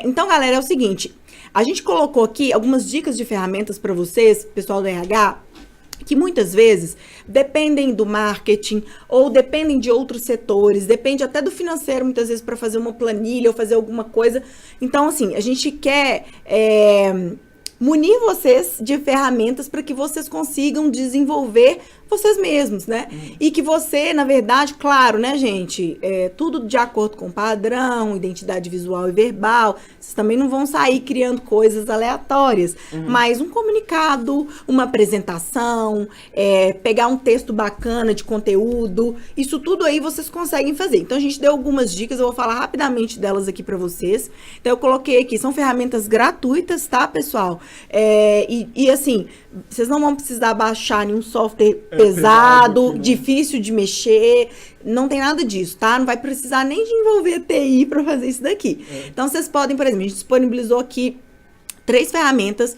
Então, galera, é o seguinte... A gente colocou aqui algumas dicas de ferramentas para vocês, pessoal do RH, que muitas vezes dependem do marketing ou dependem de outros setores, depende até do financeiro, muitas vezes, para fazer uma planilha ou fazer alguma coisa. Então, assim, a gente quer munir vocês de ferramentas para que vocês consigam desenvolver vocês mesmos, né? E que você, na verdade, claro, né, gente? Tudo de acordo com padrão, identidade visual e verbal. Vocês também não vão sair criando coisas aleatórias. Mas um comunicado, uma apresentação, pegar um texto bacana de conteúdo, isso tudo aí vocês conseguem fazer. Então, a gente deu algumas dicas, eu vou falar rapidamente delas aqui para vocês. Então, eu coloquei aqui, são ferramentas gratuitas, tá, pessoal? E assim, vocês não vão precisar baixar nenhum software pesado, aqui, né? Difícil de mexer, não tem nada disso, tá? Não vai precisar nem de envolver TI para fazer isso daqui. Então, vocês podem, por exemplo, a gente disponibilizou aqui 3 ferramentas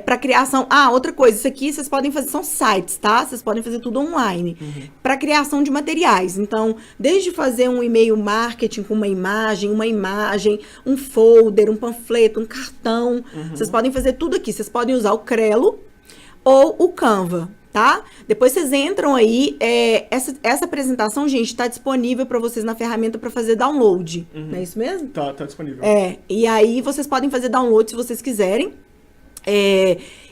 para criação. Outra coisa, isso aqui vocês podem fazer, são sites, tá? Vocês podem fazer tudo online. Para criação de materiais. Então, desde fazer um e-mail marketing com uma imagem, um folder, um panfleto, um cartão. Vocês podem fazer tudo aqui. Vocês podem usar o Crello ou o Canva. tá? Depois vocês entram aí, essa apresentação, gente, tá disponível para vocês na ferramenta para fazer download, não é isso mesmo? Tá disponível. E aí vocês podem fazer download se vocês quiserem.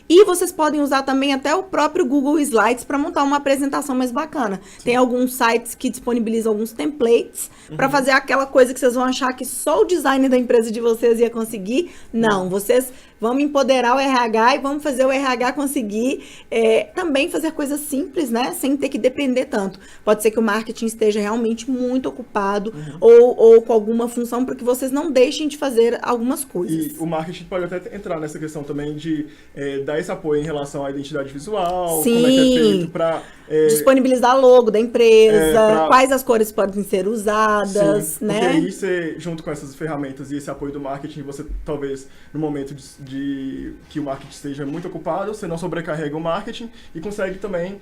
E vocês podem usar também até o próprio Google Slides para montar uma apresentação mais bacana. Sim. Tem alguns sites que disponibilizam alguns templates para fazer aquela coisa que vocês vão achar que só o design da empresa de vocês ia conseguir. Não, vocês vão empoderar o RH e vamos fazer o RH conseguir também fazer coisas simples, né? Sem ter que depender tanto. Pode ser que o marketing esteja realmente muito ocupado ou com alguma função para que vocês não deixem de fazer algumas coisas. E o marketing pode até entrar nessa questão também de dar esse apoio em relação à identidade visual, Sim. como é que é feito para... disponibilizar logo da empresa, quais as cores podem ser usadas, Sim, né? Porque aí você, junto com essas ferramentas e esse apoio do marketing, você talvez, no momento de que o marketing esteja muito ocupado, você não sobrecarrega o marketing e consegue também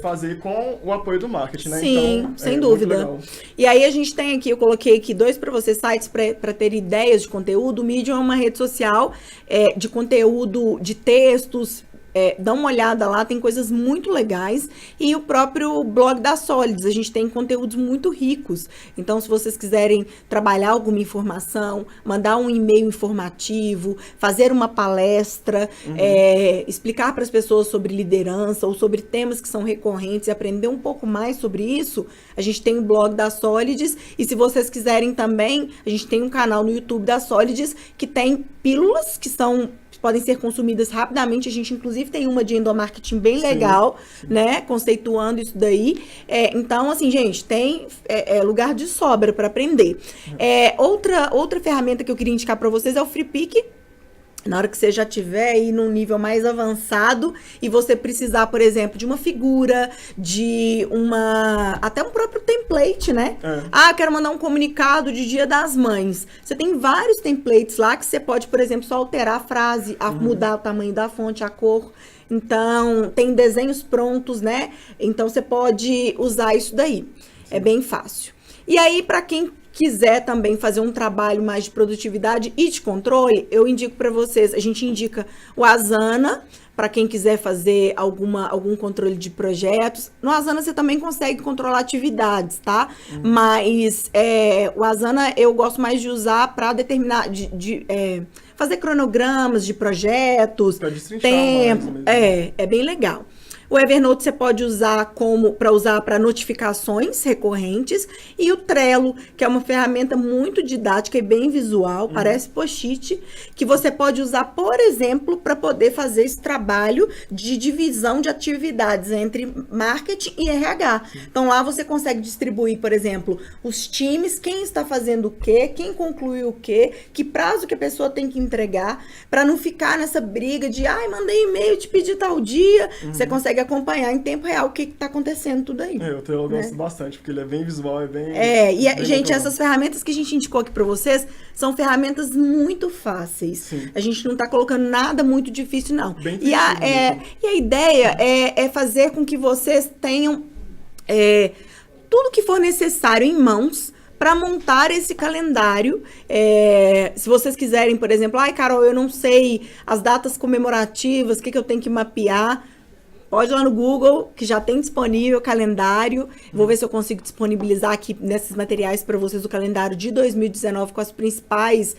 fazer com o apoio do marketing, né? Sim, então, sem dúvida. E aí a gente tem aqui, eu coloquei aqui 2 para vocês, sites para ter ideias de conteúdo. O Medium é uma rede social de conteúdo, de textos. Dá uma olhada lá, tem coisas muito legais. E o próprio blog da Solids, a gente tem conteúdos muito ricos. Então, se vocês quiserem trabalhar alguma informação, mandar um e-mail informativo, fazer uma palestra, explicar para as pessoas sobre liderança ou sobre temas que são recorrentes e aprender um pouco mais sobre isso, a gente tem o blog da Solids. E se vocês quiserem também, a gente tem um canal no YouTube da Solids que tem pílulas que podem ser consumidas rapidamente. A gente, inclusive, tem uma de endomarketing bem legal, sim. Né? Conceituando isso daí. Então, assim, gente, tem lugar de sobra para aprender. Outra ferramenta que eu queria indicar para vocês é o FreePic. Na hora que você já estiver aí num nível mais avançado e você precisar, por exemplo, de uma figura, até um próprio template, né? Quero mandar um comunicado de Dia das Mães. Você tem vários templates lá que você pode, por exemplo, só alterar a frase, mudar o tamanho da fonte, a cor. Então, tem desenhos prontos, né? Então, você pode usar isso daí. Sim. É bem fácil. E aí, para quem quiser também fazer um trabalho mais de produtividade e de controle, eu indico para vocês, a gente indica o Asana, para quem quiser fazer algum controle de projetos. No Asana você também consegue controlar atividades, tá? Mas o Asana eu gosto mais de usar para determinar, fazer cronogramas de projetos, tempo, é bem legal. O Evernote você pode usar para notificações recorrentes. E o Trello, que é uma ferramenta muito didática e bem visual, parece post-it, que você pode usar, por exemplo, para poder fazer esse trabalho de divisão de atividades entre marketing e RH. Então, lá você consegue distribuir, por exemplo, os times, quem está fazendo o quê, quem concluiu o quê, que prazo que a pessoa tem que entregar, para não ficar nessa briga de, mandei e-mail, te pedi tal dia. Você consegue acompanhar em tempo real o que está acontecendo tudo aí. O Trello eu gosto bastante, porque ele é bem visual, bem... gente, essas ferramentas que a gente indicou aqui para vocês são ferramentas muito fáceis. Sim. A gente não está colocando nada muito difícil, não. E a ideia é fazer com que vocês tenham tudo que for necessário em mãos para montar esse calendário. Se vocês quiserem, por exemplo, Carol, eu não sei as datas comemorativas, o que eu tenho que mapear. Pode ir lá no Google, que já tem disponível o calendário. Vou ver se eu consigo disponibilizar aqui nesses materiais para vocês o calendário de 2019 com as principais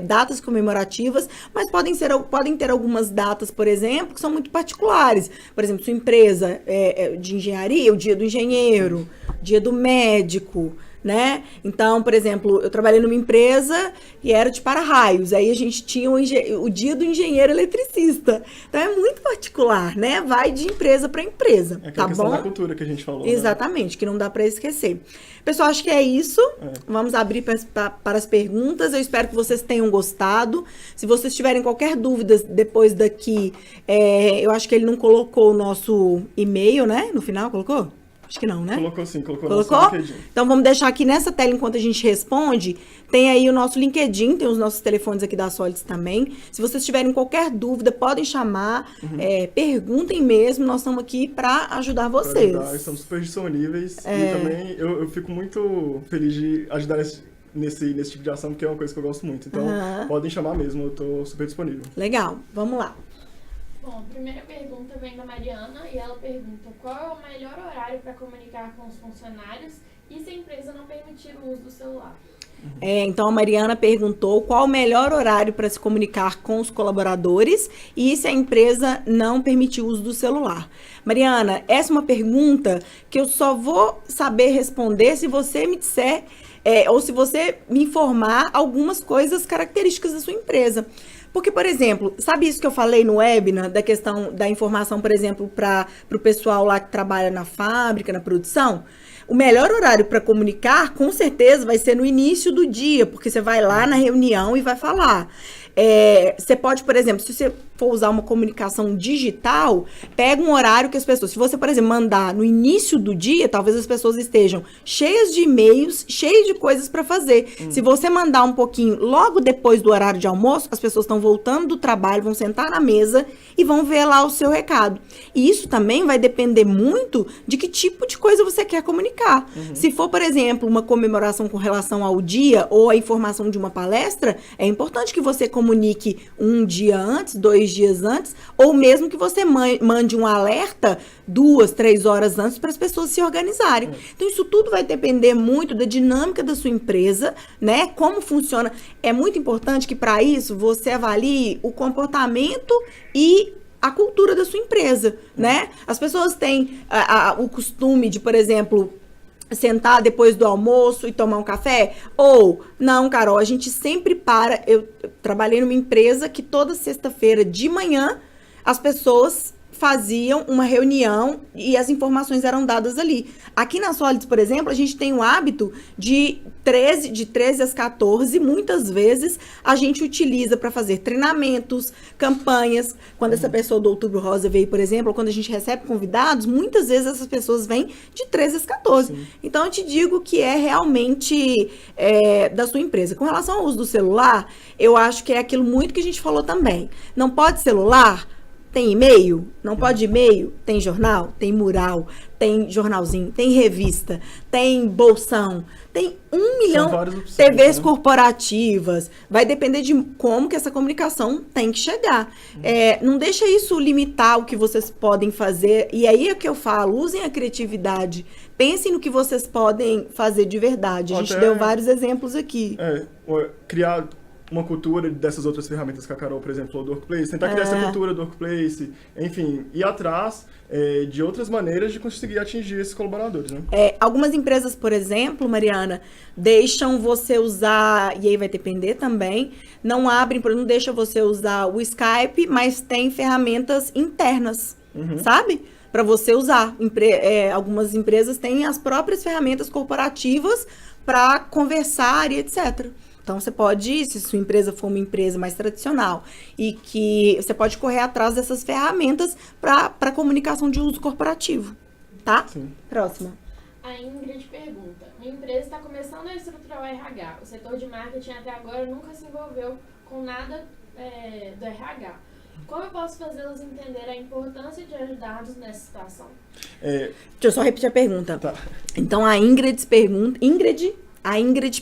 datas comemorativas. Mas podem ter algumas datas, por exemplo, que são muito particulares. Por exemplo, sua empresa de engenharia, o dia do engenheiro, dia do médico, né? Então, por exemplo, eu trabalhei numa empresa e era de para-raios. Aí a gente tinha o dia do engenheiro eletricista. Então é muito particular, né? Vai de empresa para empresa, tá questão bom? Da cultura que a gente falou. Exatamente, né? Que não dá para esquecer. Pessoal, acho que é isso. Vamos abrir para as perguntas. Eu espero que vocês tenham gostado. Se vocês tiverem qualquer dúvida depois daqui, eu acho que ele não colocou o nosso e-mail, né? No final, colocou? Acho que não, né? Colocou sim, colocou? No nosso LinkedIn. Então, vamos deixar aqui nessa tela enquanto a gente responde. Tem aí o nosso LinkedIn, tem os nossos telefones aqui da Solids também. Se vocês tiverem qualquer dúvida, podem chamar, perguntem mesmo, nós estamos aqui para ajudar vocês. Estamos super disponíveis e também eu fico muito feliz de ajudar nesse tipo de ação, porque é uma coisa que eu gosto muito. Então, podem chamar mesmo, eu estou super disponível. Legal, vamos lá. Bom, a primeira pergunta vem da Mariana e ela pergunta qual é o melhor horário para comunicar com os funcionários e se a empresa não permitir o uso do celular. Então a Mariana perguntou qual o melhor horário para se comunicar com os colaboradores e se a empresa não permitir o uso do celular. Mariana, essa é uma pergunta que eu só vou saber responder se você me disser, ou se você me informar algumas coisas características da sua empresa. Porque, por exemplo, sabe isso que eu falei no webinar, da questão da informação, por exemplo, para o pessoal lá que trabalha na fábrica, na produção? O melhor horário para comunicar, com certeza, vai ser no início do dia, porque você vai lá na reunião e vai falar. Você pode, por exemplo, se você for usar uma comunicação digital, pega um horário que as pessoas... Se você, por exemplo, mandar no início do dia, talvez as pessoas estejam cheias de e-mails, cheias de coisas para fazer. Se você mandar um pouquinho logo depois do horário de almoço, as pessoas estão voltando do trabalho, vão sentar na mesa e vão ver lá o seu recado. E isso também vai depender muito de que tipo de coisa você quer comunicar. Se for, por exemplo, uma comemoração com relação ao dia ou a informação de uma palestra, é importante que você comunique um dia antes, 2 dias antes, ou mesmo que você mande um alerta 2, 3 horas antes para as pessoas se organizarem. Então, isso tudo vai depender muito da dinâmica da sua empresa, né? Como funciona. É muito importante que, para isso, você avalie o comportamento e a cultura da sua empresa, né? As pessoas têm o costume de, por exemplo, sentar depois do almoço e tomar um café? Ou, não, Carol, a gente sempre para. Eu trabalhei numa empresa que toda sexta-feira de manhã as pessoas faziam uma reunião e as informações eram dadas ali. Aqui na Solids, por exemplo, a gente tem o hábito de 13 às 14, muitas vezes a gente utiliza para fazer treinamentos, campanhas. Quando essa pessoa do Outubro Rosa veio, por exemplo, ou quando a gente recebe convidados, muitas vezes essas pessoas vêm de 13 às 14. Sim. Então, eu te digo que é realmente da sua empresa. Com relação ao uso do celular, eu acho que é aquilo muito que a gente falou também. Não pode celular? Tem e-mail? Não pode e-mail? Tem jornal? Tem mural? Tem jornalzinho? Tem revista? Tem bolsão? Tem 1 milhão de TVs corporativas. Vai depender de como que essa comunicação tem que chegar. Não deixa isso limitar o que vocês podem fazer. E aí é que eu falo, usem a criatividade. Pensem no que vocês podem fazer de verdade. A gente deu vários exemplos aqui. Criar uma cultura dessas outras ferramentas que a Carol, por exemplo, falou do Workplace, tentar criar essa cultura do Workplace, enfim, ir atrás de outras maneiras de conseguir atingir esses colaboradores, né? Algumas empresas, por exemplo, Mariana, deixam você usar, e aí vai depender também, não deixa você usar o Skype, mas tem ferramentas internas, sabe? Para você usar. Algumas empresas têm as próprias ferramentas corporativas para conversar e etc. Então, você pode, se sua empresa for uma empresa mais tradicional, e que você pode correr atrás dessas ferramentas para comunicação de uso corporativo, tá? Sim. Próxima. A Ingrid pergunta, minha empresa está começando a estruturar o RH. O setor de marketing até agora nunca se envolveu com nada do RH. Como eu posso fazê-los entender a importância de ajudar-nos nessa situação? Deixa eu só repetir a pergunta. Tá. Então, a Ingrid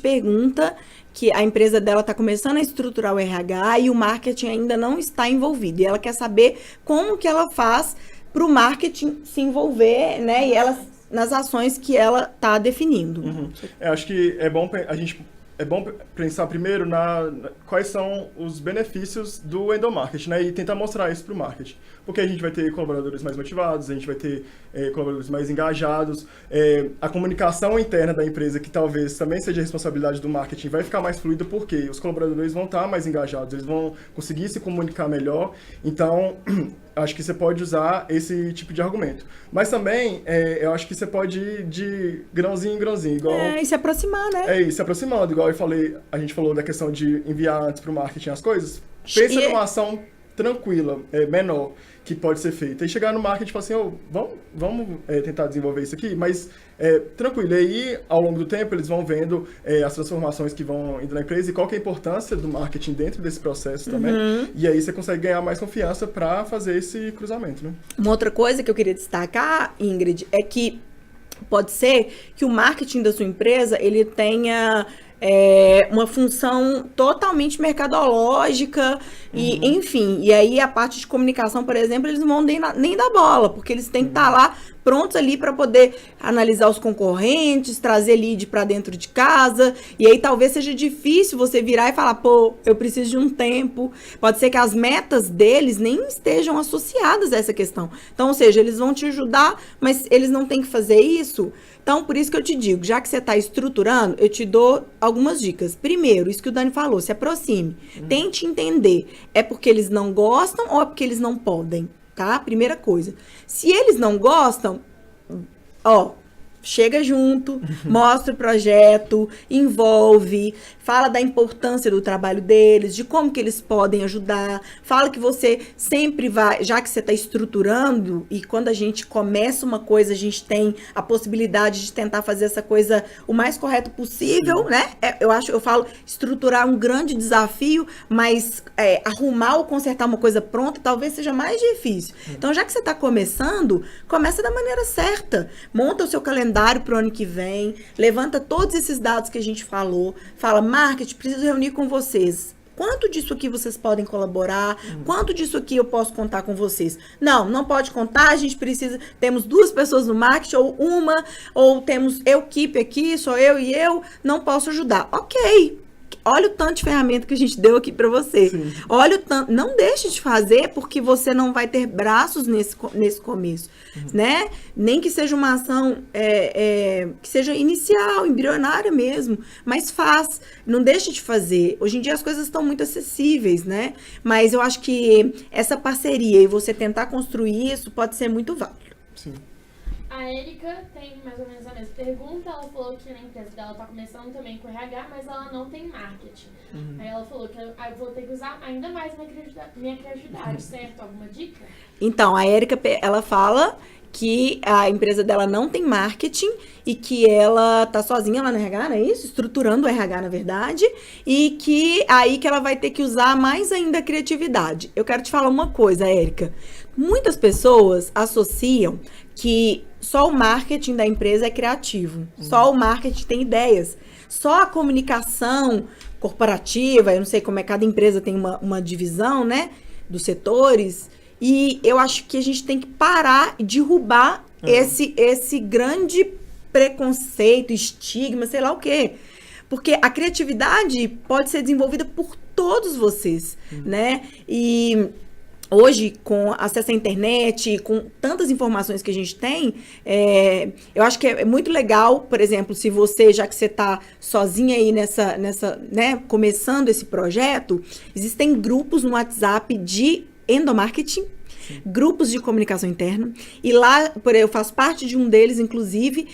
pergunta que a empresa dela está começando a estruturar o RH e o marketing ainda não está envolvido. E ela quer saber como que ela faz para o marketing se envolver, né? E ela, nas ações que ela está definindo. Acho que é bom pensar primeiro quais são os benefícios do endomarketing, né? E tentar mostrar isso para o marketing. Porque a gente vai ter colaboradores mais motivados, a gente vai ter colaboradores mais engajados, a comunicação interna da empresa, que talvez também seja responsabilidade do marketing, vai ficar mais fluida porque os colaboradores vão estar mais engajados, eles vão conseguir se comunicar melhor. Então, acho que você pode usar esse tipo de argumento. Mas também, eu acho que você pode ir de grãozinho em grãozinho. Igual, e se aproximar, né? Se aproximando. Igual a gente falou da questão de enviar antes para o marketing as coisas. Pensa numa ação tranquila, menor, que pode ser feita. E chegar no marketing e falar assim, vamos tentar desenvolver isso aqui, mas tranquilo. E aí, ao longo do tempo, eles vão vendo as transformações que vão indo na empresa e qual que é a importância do marketing dentro desse processo também. E aí você consegue ganhar mais confiança para fazer esse cruzamento, né? Uma outra coisa que eu queria destacar, Ingrid, é que pode ser que o marketing da sua empresa, ele tenha uma função totalmente mercadológica, E, enfim, e aí a parte de comunicação, por exemplo, eles não vão nem dar bola, porque eles têm que estar lá prontos ali para poder analisar os concorrentes, trazer lead para dentro de casa, e aí talvez seja difícil você virar e falar, pô, eu preciso de um tempo. Pode ser que as metas deles nem estejam associadas a essa questão. Então, ou seja, eles vão te ajudar, mas eles não têm que fazer isso. Então, por isso que eu te digo, já que você está estruturando, eu te dou algumas dicas. Primeiro, isso que o Dani falou, se aproxime. Tente entender, é porque eles não gostam ou é porque eles não podem? Tá? Primeira coisa. Se eles não gostam, ó, chega junto, mostra o projeto, envolve, fala da importância do trabalho deles, de como que eles podem ajudar, fala que você sempre vai, já que você está estruturando, e quando a gente começa uma coisa, a gente tem a possibilidade de tentar fazer essa coisa o mais correto possível, né? Eu falo estruturar um grande desafio, mas arrumar ou consertar uma coisa pronta talvez seja mais difícil. Então, já que você está começando, começa da maneira certa. Monta o seu calendário para o ano que vem, levanta todos esses dados que a gente falou, fala, marketing, preciso reunir com vocês. Quanto disso aqui vocês podem colaborar? Quanto disso aqui eu posso contar com vocês? Não pode contar, a gente precisa, temos 2 pessoas no marketing, ou uma, ou temos equipe aqui, sou eu e eu, não posso ajudar. Ok. Olha o tanto de ferramenta que a gente deu aqui para você. Sim. Olha o tanto. Não deixe de fazer, porque você não vai ter braços nesse começo, né? Nem que seja uma ação que seja inicial, embrionária mesmo, mas faz. Não deixe de fazer. Hoje em dia as coisas estão muito acessíveis, né? Mas eu acho que essa parceria e você tentar construir isso pode ser muito válido. Sim. A Érica tem mais ou menos a mesma pergunta. Ela falou que na empresa dela tá começando também com RH, mas ela não tem marketing. Aí ela falou que eu vou ter que usar ainda mais minha criatividade, certo? Alguma dica? Então, a Érica, ela fala que a empresa dela não tem marketing e que ela tá sozinha lá no RH, não é isso? Estruturando o RH, na verdade, e que aí que ela vai ter que usar mais ainda a criatividade. Eu quero te falar uma coisa, Érica. Muitas pessoas associam que só o marketing da empresa é criativo, só o marketing tem ideias, só a comunicação corporativa, eu não sei como é, cada empresa tem uma divisão, né, dos setores, e eu acho que a gente tem que parar e derrubar esse grande preconceito, estigma, sei lá o quê. Porque a criatividade pode ser desenvolvida por todos vocês, né? E hoje, com acesso à internet, com tantas informações que a gente tem, eu acho que é muito legal, por exemplo, se você, já que você está sozinha aí nessa, né, começando esse projeto, existem grupos no WhatsApp de endomarketing, grupos de comunicação interna, e lá, eu faço parte de um deles, inclusive,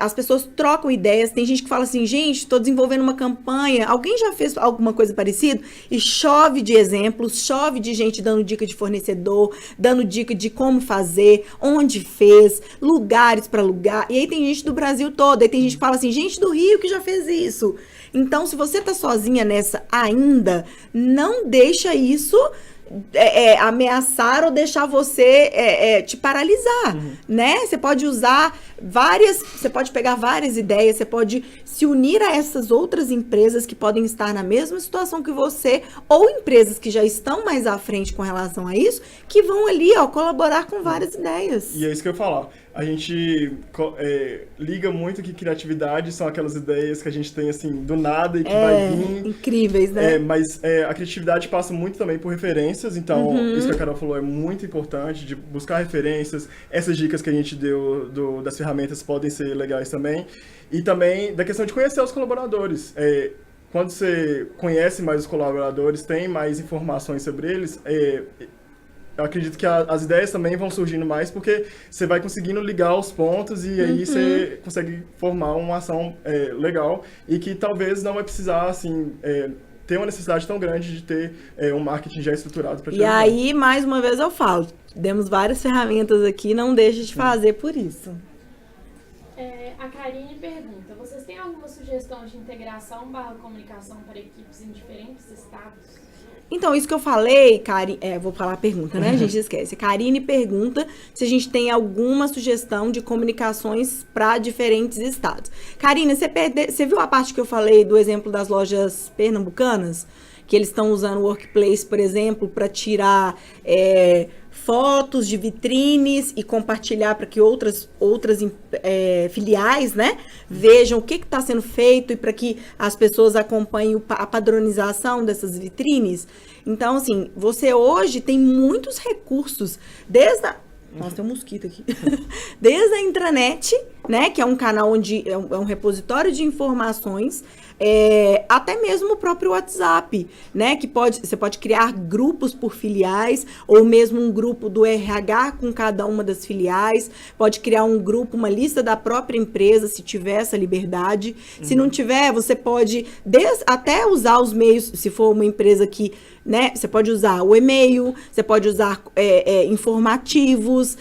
as pessoas trocam ideias, tem gente que fala assim, gente, estou desenvolvendo uma campanha, alguém já fez alguma coisa parecida? E chove de exemplos, chove de gente dando dica de fornecedor, dando dica de como fazer, onde fez, lugares para alugar, e aí tem gente do Brasil todo, aí tem gente que fala assim, gente do Rio que já fez isso. Então, se você tá sozinha nessa ainda, não deixa isso ameaçar ou deixar você te paralisar, né? Você pode usar você pode pegar várias ideias, você pode se unir a essas outras empresas que podem estar na mesma situação que você, ou empresas que já estão mais à frente com relação a isso, que vão ali, colaborar com várias ideias. E é isso que eu ia falar. A gente liga muito que criatividade são aquelas ideias que a gente tem, assim, do nada e que vai vir. Incríveis, né? Mas a criatividade passa muito também por referências, então isso que a Carol falou é muito importante, de buscar referências. Essas dicas que a gente deu das ferramentas podem ser legais também. E também da questão de conhecer os colaboradores. Quando você conhece mais os colaboradores, tem mais informações sobre eles, eu acredito que as ideias também vão surgindo mais, porque você vai conseguindo ligar os pontos e aí você consegue formar uma ação legal e que talvez não vai precisar, assim, ter uma necessidade tão grande de ter um marketing já estruturado para te ajudar. E aí, mais uma vez eu falo, demos várias ferramentas aqui, não deixe de fazer por isso. A Karine pergunta, vocês têm alguma sugestão de integração/comunicação para equipes em diferentes estados? Então, isso que eu falei, Karine, vou falar a pergunta, né? A gente esquece. Karine pergunta se a gente tem alguma sugestão de comunicações para diferentes estados. Karine, você viu a parte que eu falei do exemplo das lojas pernambucanas? que eles estão usando o Workplace, por exemplo, para tirar fotos de vitrines e compartilhar para que outras filiais, né, vejam o que está sendo feito e para que as pessoas acompanhem a padronização dessas vitrines. Então, assim, você hoje tem muitos recursos, Nossa, tem um mosquito aqui. Desde a intranet, né, que é um canal onde é um repositório de informações, até mesmo o próprio WhatsApp, né, que você pode criar grupos por filiais, ou mesmo um grupo do RH com cada uma das filiais, pode criar um grupo, uma lista da própria empresa, se tiver essa liberdade. Se não tiver, você pode até usar os meios, se for uma empresa que, né, você pode usar o e-mail, você pode usar informativos.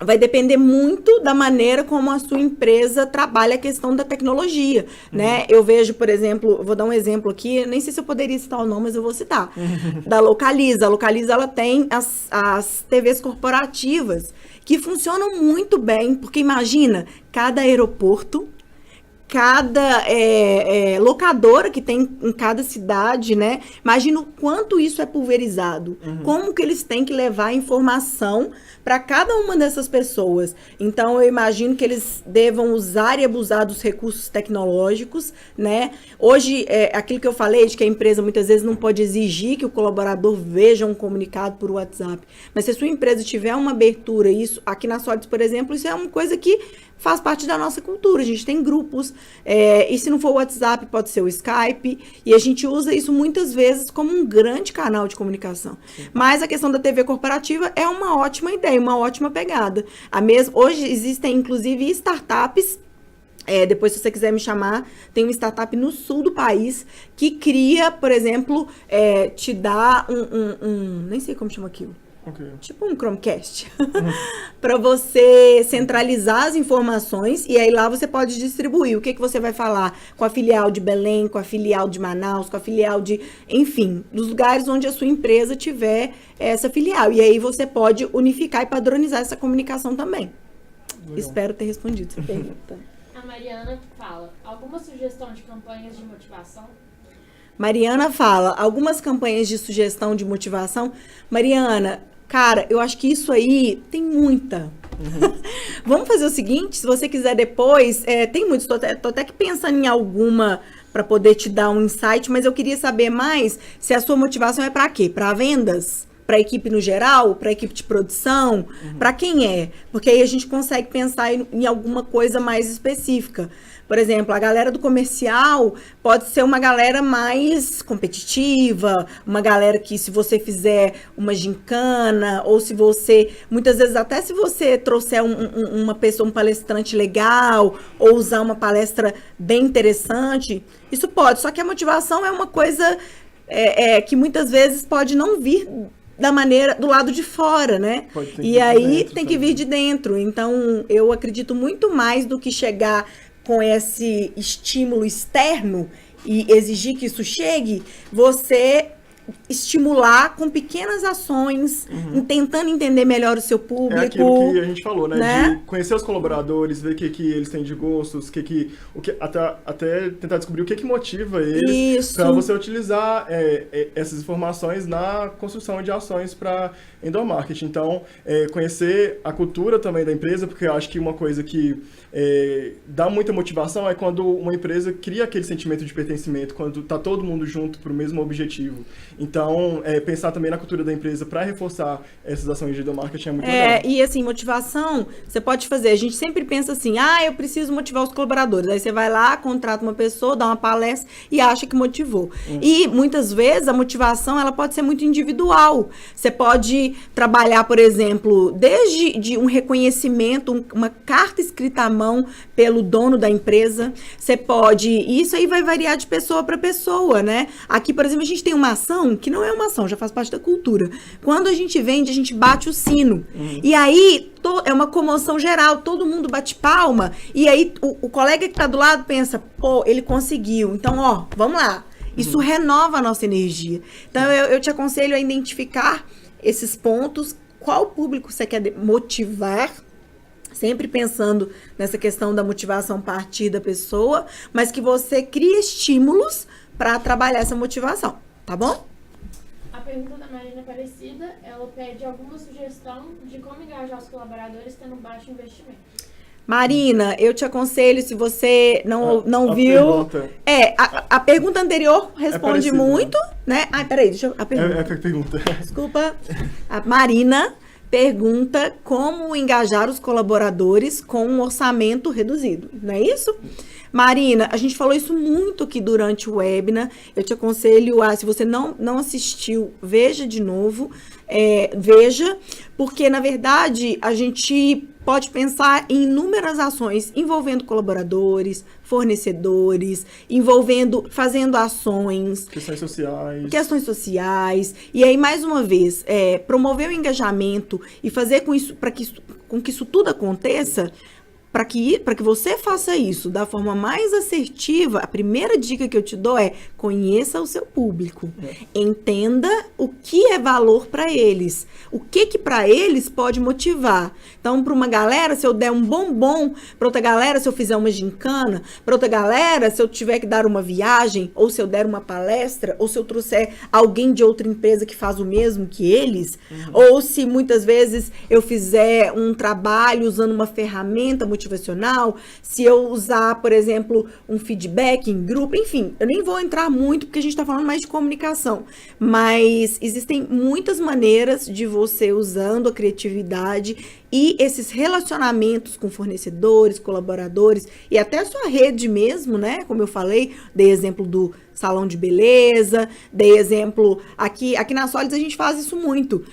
Vai depender muito da maneira como a sua empresa trabalha a questão da tecnologia, né? Eu vejo, por exemplo, vou dar um exemplo aqui, nem sei se eu poderia citar o nome, mas eu vou citar, da Localiza. A Localiza, ela tem as TVs corporativas que funcionam muito bem, porque imagina, cada aeroporto, cada locadora que tem em cada cidade, né? Imagina o quanto isso é pulverizado. Como que eles têm que levar a informação para cada uma dessas pessoas. Então, eu imagino que eles devam usar e abusar dos recursos tecnológicos, né? Hoje, aquilo que eu falei, de que a empresa muitas vezes não pode exigir que o colaborador veja um comunicado por WhatsApp. Mas se a sua empresa tiver uma abertura, isso aqui na Solids, por exemplo, isso é uma coisa que faz parte da nossa cultura. A gente tem grupos, e se não for o WhatsApp, pode ser o Skype, e a gente usa isso muitas vezes como um grande canal de comunicação. Sim. Mas a questão da TV corporativa é uma ótima ideia, uma ótima pegada. Hoje existem, inclusive, startups, depois, se você quiser me chamar, tem uma startup no sul do país que cria, por exemplo, te dá nem sei como chama aquilo. Okay. Tipo um Chromecast, para você centralizar as informações e aí lá você pode distribuir o que você vai falar com a filial de Belém, com a filial de Manaus, com a filial de, enfim, dos lugares onde a sua empresa tiver essa filial. E aí você pode unificar e padronizar essa comunicação também. Legal. Espero ter respondido essa pergunta. A Mariana fala, alguma sugestão de campanhas de motivação? Mariana fala, algumas campanhas de sugestão de motivação. Mariana, cara, eu acho que isso aí tem muita. Vamos fazer o seguinte, se você quiser depois, tem muitos, tô até que pensando em alguma para poder te dar um insight, mas eu queria saber mais se a sua motivação é para quê? Para vendas? Para a equipe no geral? Para a equipe de produção? Para quem é? Porque aí a gente consegue pensar em alguma coisa mais específica. Por exemplo, a galera do comercial pode ser uma galera mais competitiva, uma galera que, se você fizer uma gincana, ou se você, muitas vezes até se você trouxer uma pessoa, um palestrante legal, ou usar uma palestra bem interessante, isso pode. Só que a motivação é uma coisa que muitas vezes pode não vir do lado de fora, né? E aí tem que vir de dentro. Então, eu acredito muito mais do que chegar com esse estímulo externo e exigir que isso chegue, você estimular com pequenas ações, tentando entender melhor o seu público. É aquilo que a gente falou, né? De conhecer os colaboradores, ver o que eles têm de gostos, até tentar descobrir o que motiva eles para você utilizar essas informações na construção de ações para endomarketing. Então, conhecer a cultura também da empresa, porque eu acho que uma coisa que dá muita motivação é quando uma empresa cria aquele sentimento de pertencimento, quando está todo mundo junto para o mesmo objetivo. Então, pensar também na cultura da empresa para reforçar essas ações de endomarketing é muito legal. E assim, motivação, você pode fazer, a gente sempre pensa assim, eu preciso motivar os colaboradores. Aí você vai lá, contrata uma pessoa, dá uma palestra e acha que motivou. E muitas vezes a motivação, ela pode ser muito individual. Você pode trabalhar, por exemplo, desde um reconhecimento, uma carta escrita à mão pelo dono da empresa. Você pode, isso aí vai variar de pessoa para pessoa, né? Aqui, por exemplo, a gente tem uma ação que não é uma ação, já faz parte da cultura. Quando a gente vende, a gente bate o sino. E aí, é uma comoção geral, todo mundo bate palma, e aí o colega que tá do lado pensa, pô, ele conseguiu, então, vamos lá. Isso renova a nossa energia. Então, eu te aconselho a identificar esses pontos, qual público você quer motivar, sempre pensando nessa questão da motivação a partir da pessoa, mas que você crie estímulos para trabalhar essa motivação. tá bom? A pergunta da Marina Aparecida, ela pede alguma sugestão de como engajar os colaboradores tendo baixo investimento. Marina, eu te aconselho, se você não a viu... pergunta- A pergunta anterior responde parecida, muito, né? Ai, peraí, deixa eu... A pergunta. É a pergunta. Desculpa. A Marina pergunta como engajar os colaboradores com um orçamento reduzido, não é isso? Marina, a gente falou isso muito aqui durante o webinar. Eu te aconselho a, se você não assistiu, veja de novo. Veja, porque na verdade a gente pode pensar em inúmeras ações envolvendo colaboradores, fornecedores, fazendo ações, questões sociais. E aí, mais uma vez, promover o engajamento e fazer com que isso tudo aconteça. Para que você faça isso da forma mais assertiva, a primeira dica que eu te dou é: conheça o seu público. Entenda o que é valor para eles. O que para eles pode motivar. Então, para uma galera, se eu der um bombom, para outra galera, se eu fizer uma gincana, para outra galera, se eu tiver que dar uma viagem, ou se eu der uma palestra, ou se eu trouxer alguém de outra empresa que faz o mesmo que eles, ou se muitas vezes eu fizer um trabalho usando uma ferramenta motivacional, se eu usar, por exemplo, um feedback em grupo, enfim, eu nem vou entrar muito porque a gente está falando mais de comunicação, mas existem muitas maneiras de você, usando a criatividade e esses relacionamentos com fornecedores, colaboradores e até a sua rede mesmo, né? Como eu falei, dei exemplo do salão de beleza, dei exemplo aqui na Solids a gente faz isso muito.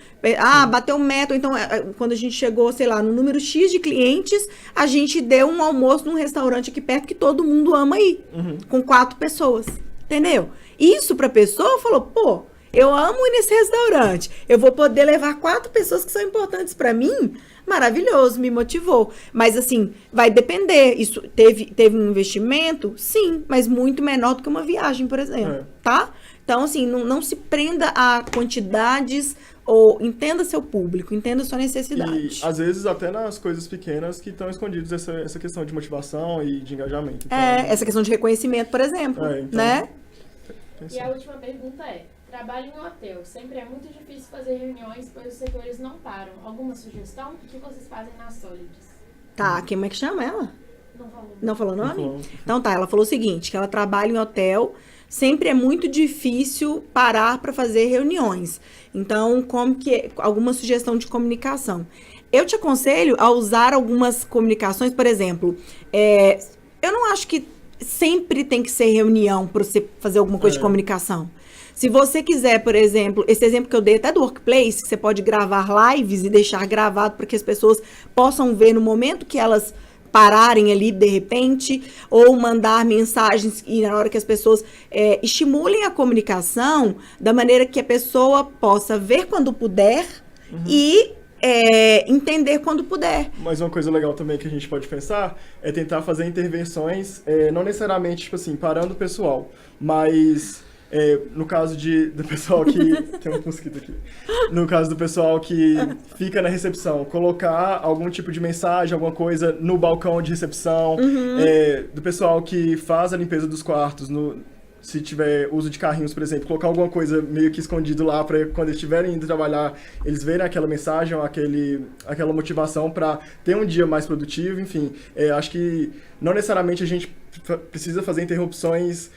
Bateu meta, então quando a gente chegou, sei lá, no número X de clientes, a gente deu um almoço num restaurante aqui perto que todo mundo ama ir, com 4 pessoas, entendeu? Isso pra pessoa falou, pô, eu amo ir nesse restaurante, eu vou poder levar 4 pessoas que são importantes pra mim. Maravilhoso, me motivou. Mas assim, vai depender. Isso teve um investimento? Sim, mas muito menor do que uma viagem, por exemplo. Tá? Então, assim, não se prenda a quantidades ou entenda seu público, entenda sua necessidade. E às vezes até nas coisas pequenas que estão escondidas essa questão de motivação e de engajamento. Então, essa questão de reconhecimento, por exemplo. Então, né? E a última pergunta é: trabalho em hotel. Sempre é muito difícil fazer reuniões, pois os setores não param. Alguma sugestão? O que vocês fazem na Solids? Tá, como é que chama ela? Não falou. Não falou nome? Não falou. Então tá, ela falou o seguinte, que ela trabalha em hotel, sempre é muito difícil parar para fazer reuniões. Então, alguma sugestão de comunicação? Eu te aconselho a usar algumas comunicações, por exemplo, eu não acho que sempre tem que ser reunião para você fazer alguma coisa de comunicação. Se você quiser, por exemplo, esse exemplo que eu dei até do Workplace, que você pode gravar lives e deixar gravado para que as pessoas possam ver no momento que elas pararem ali, de repente, ou mandar mensagens e na hora que as pessoas estimulem a comunicação da maneira que a pessoa possa ver quando puder e entender quando puder. Mas uma coisa legal também que a gente pode pensar é tentar fazer intervenções, não necessariamente, tipo assim, parando o pessoal, mas... no caso do pessoal que... Tem um mosquito aqui. No caso do pessoal que fica na recepção, colocar algum tipo de mensagem, alguma coisa no balcão de recepção, do pessoal que faz a limpeza dos quartos, se tiver uso de carrinhos, por exemplo, colocar alguma coisa meio que escondido lá para quando eles estiverem indo trabalhar, eles verem aquela mensagem, aquela motivação para ter um dia mais produtivo, enfim. Acho que não necessariamente a gente precisa fazer interrupções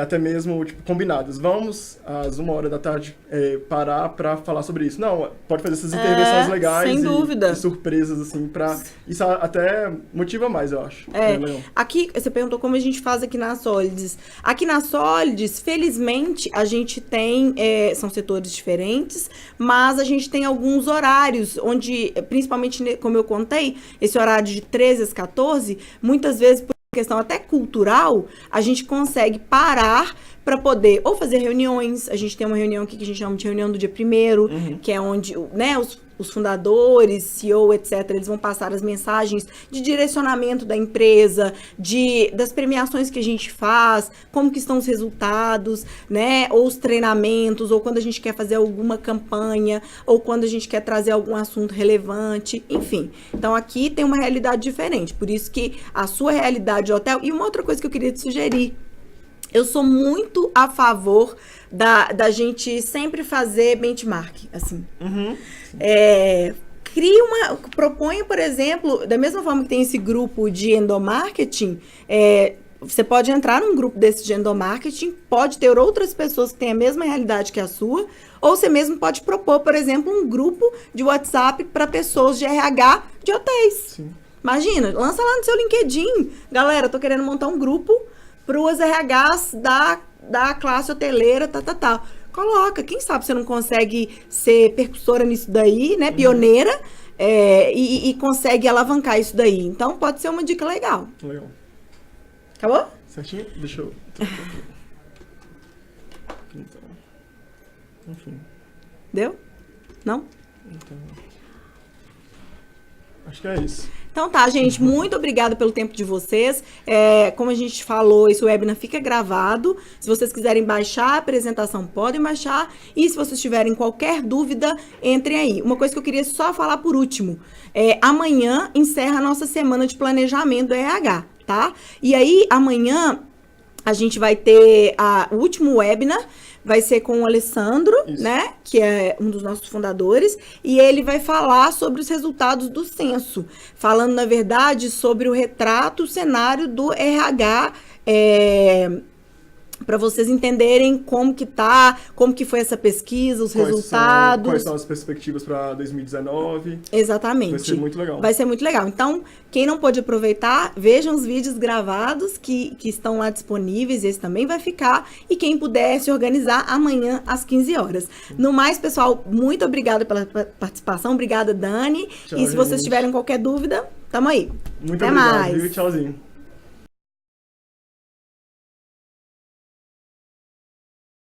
até mesmo combinadas. Vamos, às 1h da tarde, parar para falar sobre isso. Não, pode fazer essas intervenções legais sem dúvida. E surpresas, assim, isso até motiva mais, eu acho. Aqui, você perguntou como a gente faz aqui na Solids. Aqui na Solids, felizmente, a gente tem, são setores diferentes, mas a gente tem alguns horários, onde, principalmente, como eu contei, esse horário de 13 às 14, muitas vezes, por questão até cultural, a gente consegue parar para poder ou fazer reuniões. A gente tem uma reunião aqui que a gente chama de reunião do dia 1º, que é onde, né, os fundadores, CEO, etc., eles vão passar as mensagens de direcionamento da empresa, das premiações que a gente faz, como que estão os resultados, né, ou os treinamentos, ou quando a gente quer fazer alguma campanha, ou quando a gente quer trazer algum assunto relevante, enfim. Então, aqui tem uma realidade diferente, por isso que a sua realidade de hotel... E uma outra coisa que eu queria te sugerir, eu sou muito a favor da gente sempre fazer benchmark, assim. Proponha, por exemplo, da mesma forma que tem esse grupo de endomarketing, você pode entrar num grupo desse de endomarketing, pode ter outras pessoas que têm a mesma realidade que a sua, ou você mesmo pode propor, por exemplo, um grupo de WhatsApp para pessoas de RH de hotéis. Sim. Imagina, lança lá no seu LinkedIn. Galera, tô querendo montar um grupo para os RHs da classe hoteleira, tal. Coloca, quem sabe você não consegue ser percussora nisso daí, né? Pioneira, e consegue alavancar isso daí. Então, pode ser uma dica legal. Legal. Acabou? Certinho? Deixa eu... Então... Enfim. Deu? Não? Então... Acho que é isso. Então tá, gente, muito obrigada pelo tempo de vocês. Como a gente falou, esse webinar fica gravado. Se vocês quiserem baixar a apresentação, podem baixar. E se vocês tiverem qualquer dúvida, entrem aí. Uma coisa que eu queria só falar por último. Amanhã encerra a nossa semana de planejamento do RH, tá? E aí, amanhã, a gente vai ter o último webinar. Vai ser com o Alessandro, Isso. né? Que é um dos nossos fundadores. E ele vai falar sobre os resultados do censo. Falando, na verdade, sobre o retrato, o cenário do RH. Para vocês entenderem como que tá, como que foi essa pesquisa, os resultados. Quais são as perspectivas para 2019. Exatamente. Vai ser muito legal. Vai ser muito legal. Então, quem não pôde aproveitar, vejam os vídeos gravados que estão lá disponíveis, esse também vai ficar. E quem puder se organizar, amanhã às 15 horas. No mais, pessoal, muito obrigada pela participação. Obrigada, Dani. Tchau, e se vocês gente. tiverem qualquer dúvida, tamo aí. Muito Até obrigado, mais. viu? Tchauzinho.